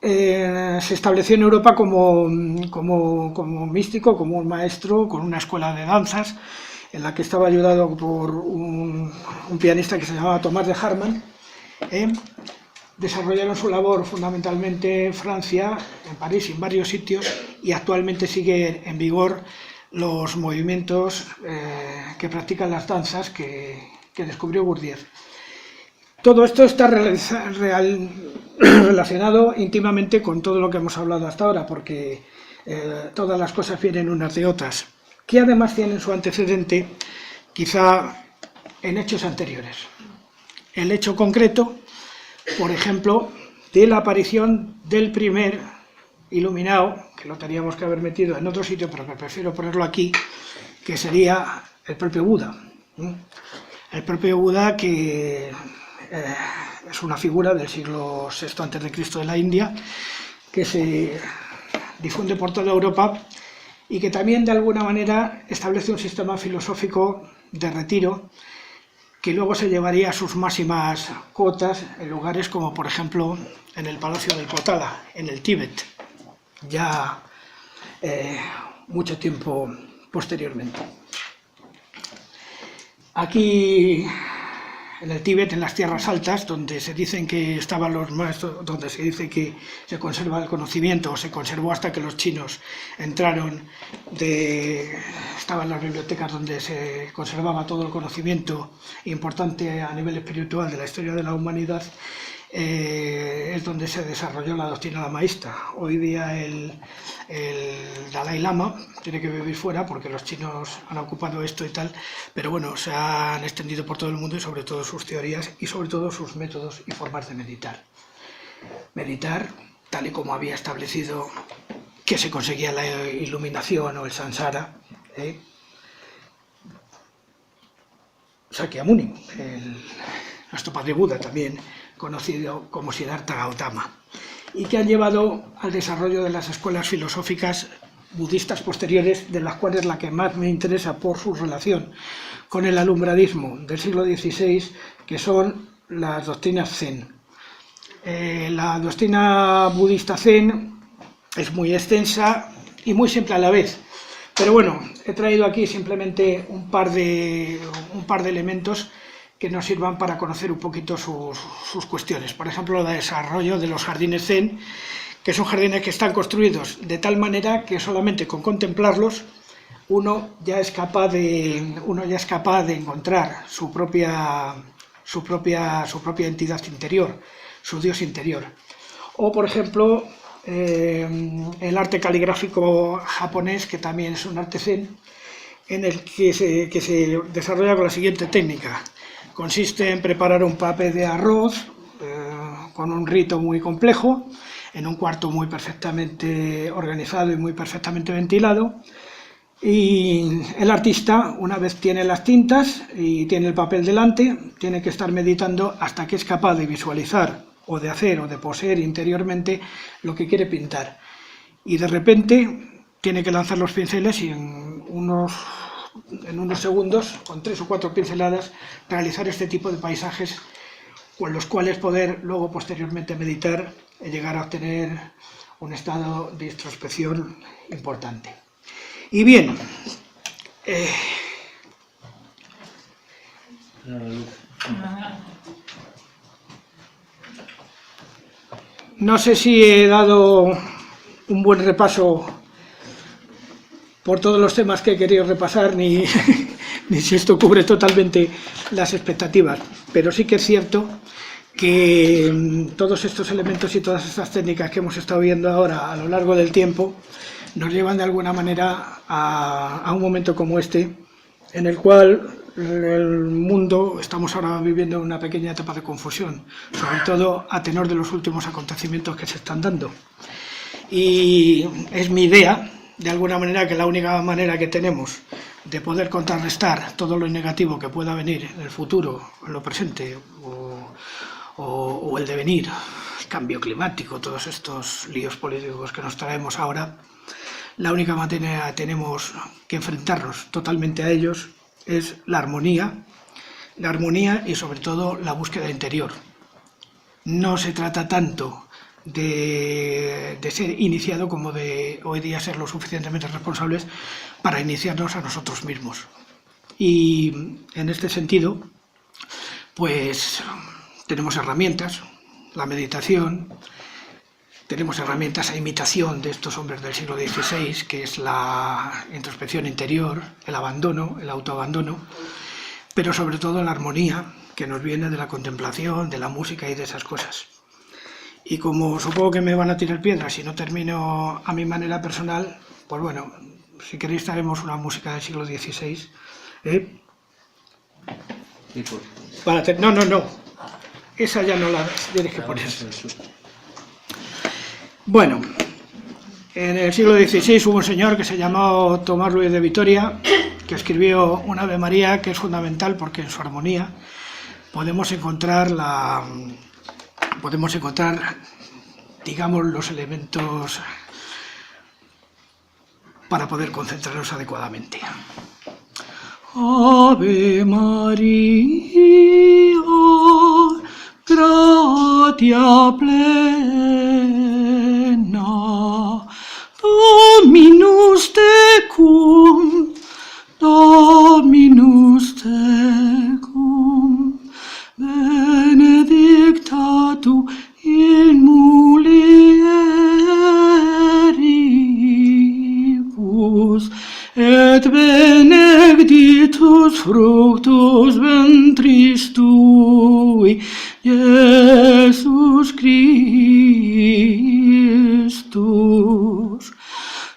se estableció en Europa como místico, como un maestro, con una escuela de danzas, en la que estaba ayudado por un pianista que se llamaba Tomás de Harman, Desarrollaron su labor fundamentalmente en Francia, en París y en varios sitios, y actualmente siguen en vigor los movimientos que practican las danzas que descubrió Gurdjieff. Todo esto está relacionado íntimamente con todo lo que hemos hablado hasta ahora, porque todas las cosas vienen unas de otras, que además tienen su antecedente quizá en hechos anteriores. El hecho concreto, por ejemplo, de la aparición del primer iluminado, que lo teníamos que haber metido en otro sitio, pero que prefiero ponerlo aquí, que sería el propio Buda. El propio Buda, que es una figura del siglo VI a.C. de la India, que se difunde por toda Europa y que también de alguna manera establece un sistema filosófico de retiro que luego se llevaría a sus máximas cotas en lugares como, por ejemplo, en el Palacio del Potala, en el Tíbet, ya mucho tiempo posteriormente. Aquí, en el Tíbet, en las tierras altas, donde se dicen que estaban los maestros, donde se dice que se conserva el conocimiento, o se conservó hasta que los chinos entraron, estaban las bibliotecas donde se conservaba todo el conocimiento importante a nivel espiritual de la historia de la humanidad, es donde se desarrolló la doctrina lamaísta. Hoy día el Dalai Lama tiene que vivir fuera porque los chinos han ocupado esto y tal, pero bueno, se han extendido por todo el mundo y sobre todo sus teorías y sobre todo sus métodos y formas de meditar. Meditar, tal y como había establecido que se conseguía la iluminación o el samsara, Sakyamuni, nuestro padre Buda, también conocido como Siddhartha Gautama, y que han llevado al desarrollo de las escuelas filosóficas budistas posteriores, de las cuales la que más me interesa por su relación con el alumbradismo del siglo XVI, que son las doctrinas Zen. La doctrina budista Zen es muy extensa y muy simple a la vez, pero bueno, he traído aquí simplemente un par de elementos que nos sirvan para conocer un poquito sus cuestiones. Por ejemplo, el desarrollo de los jardines Zen, que son jardines que están construidos de tal manera que solamente con contemplarlos uno ya es capaz de encontrar su propia entidad interior, su Dios interior. O, por ejemplo, el arte caligráfico japonés, que también es un arte Zen, en el que se desarrolla con la siguiente técnica. Consiste en preparar un papel de arroz con un rito muy complejo, en un cuarto muy perfectamente organizado y muy perfectamente ventilado, y el artista, una vez tiene las tintas y tiene el papel delante, tiene que estar meditando hasta que es capaz de visualizar o de hacer o de poseer interiormente lo que quiere pintar, y de repente tiene que lanzar los pinceles y en unos segundos, con 3 o 4 pinceladas, realizar este tipo de paisajes con los cuales poder luego posteriormente meditar y llegar a obtener un estado de introspección importante. Y bien, no sé si he dado un buen repaso por todos los temas que he querido repasar, ni si esto cubre totalmente las expectativas, pero sí que es cierto que todos estos elementos y todas estas técnicas que hemos estado viendo ahora a lo largo del tiempo nos llevan de alguna manera a un momento como este, en el cual el mundo estamos ahora viviendo una pequeña etapa de confusión, sobre todo a tenor de los últimos acontecimientos que se están dando. Y es mi idea, de alguna manera, que la única manera que tenemos de poder contrarrestar todo lo negativo que pueda venir en el futuro, en lo presente, o el devenir, el cambio climático, todos estos líos políticos que nos traemos ahora, la única manera que tenemos que enfrentarnos totalmente a ellos es la armonía y sobre todo la búsqueda interior. No se trata tanto de ser iniciado como de hoy día ser lo suficientemente responsables para iniciarnos a nosotros mismos. Y en este sentido, pues tenemos herramientas, la meditación, tenemos herramientas a imitación de estos hombres del siglo XVI, que es la introspección interior, el abandono, el autoabandono, pero sobre todo la armonía, que nos viene de la contemplación, de la música y de esas cosas. Y como supongo que me van a tirar piedras si no termino a mi manera personal, pues bueno, si queréis traemos una música del siglo XVI. No. Esa ya no la tienes que poner. Bueno, en el siglo XVI hubo un señor que se llamó Tomás Luis de Vitoria, que escribió un Ave María que es fundamental porque en su armonía podemos encontrar, digamos, los elementos para poder concentrarnos adecuadamente. Ave María, gratia plena, Dominus tecum, benedicta tu in mulieribus, et benedictus fructus ventris tui, Iesus Christus.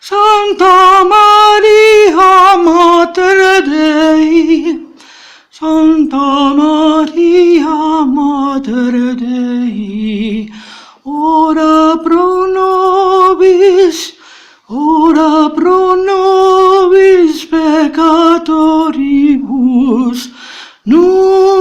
Santa Maria, Mater Dei, Santa Maria, Mater Dei, ora pro nobis peccatoribus, nun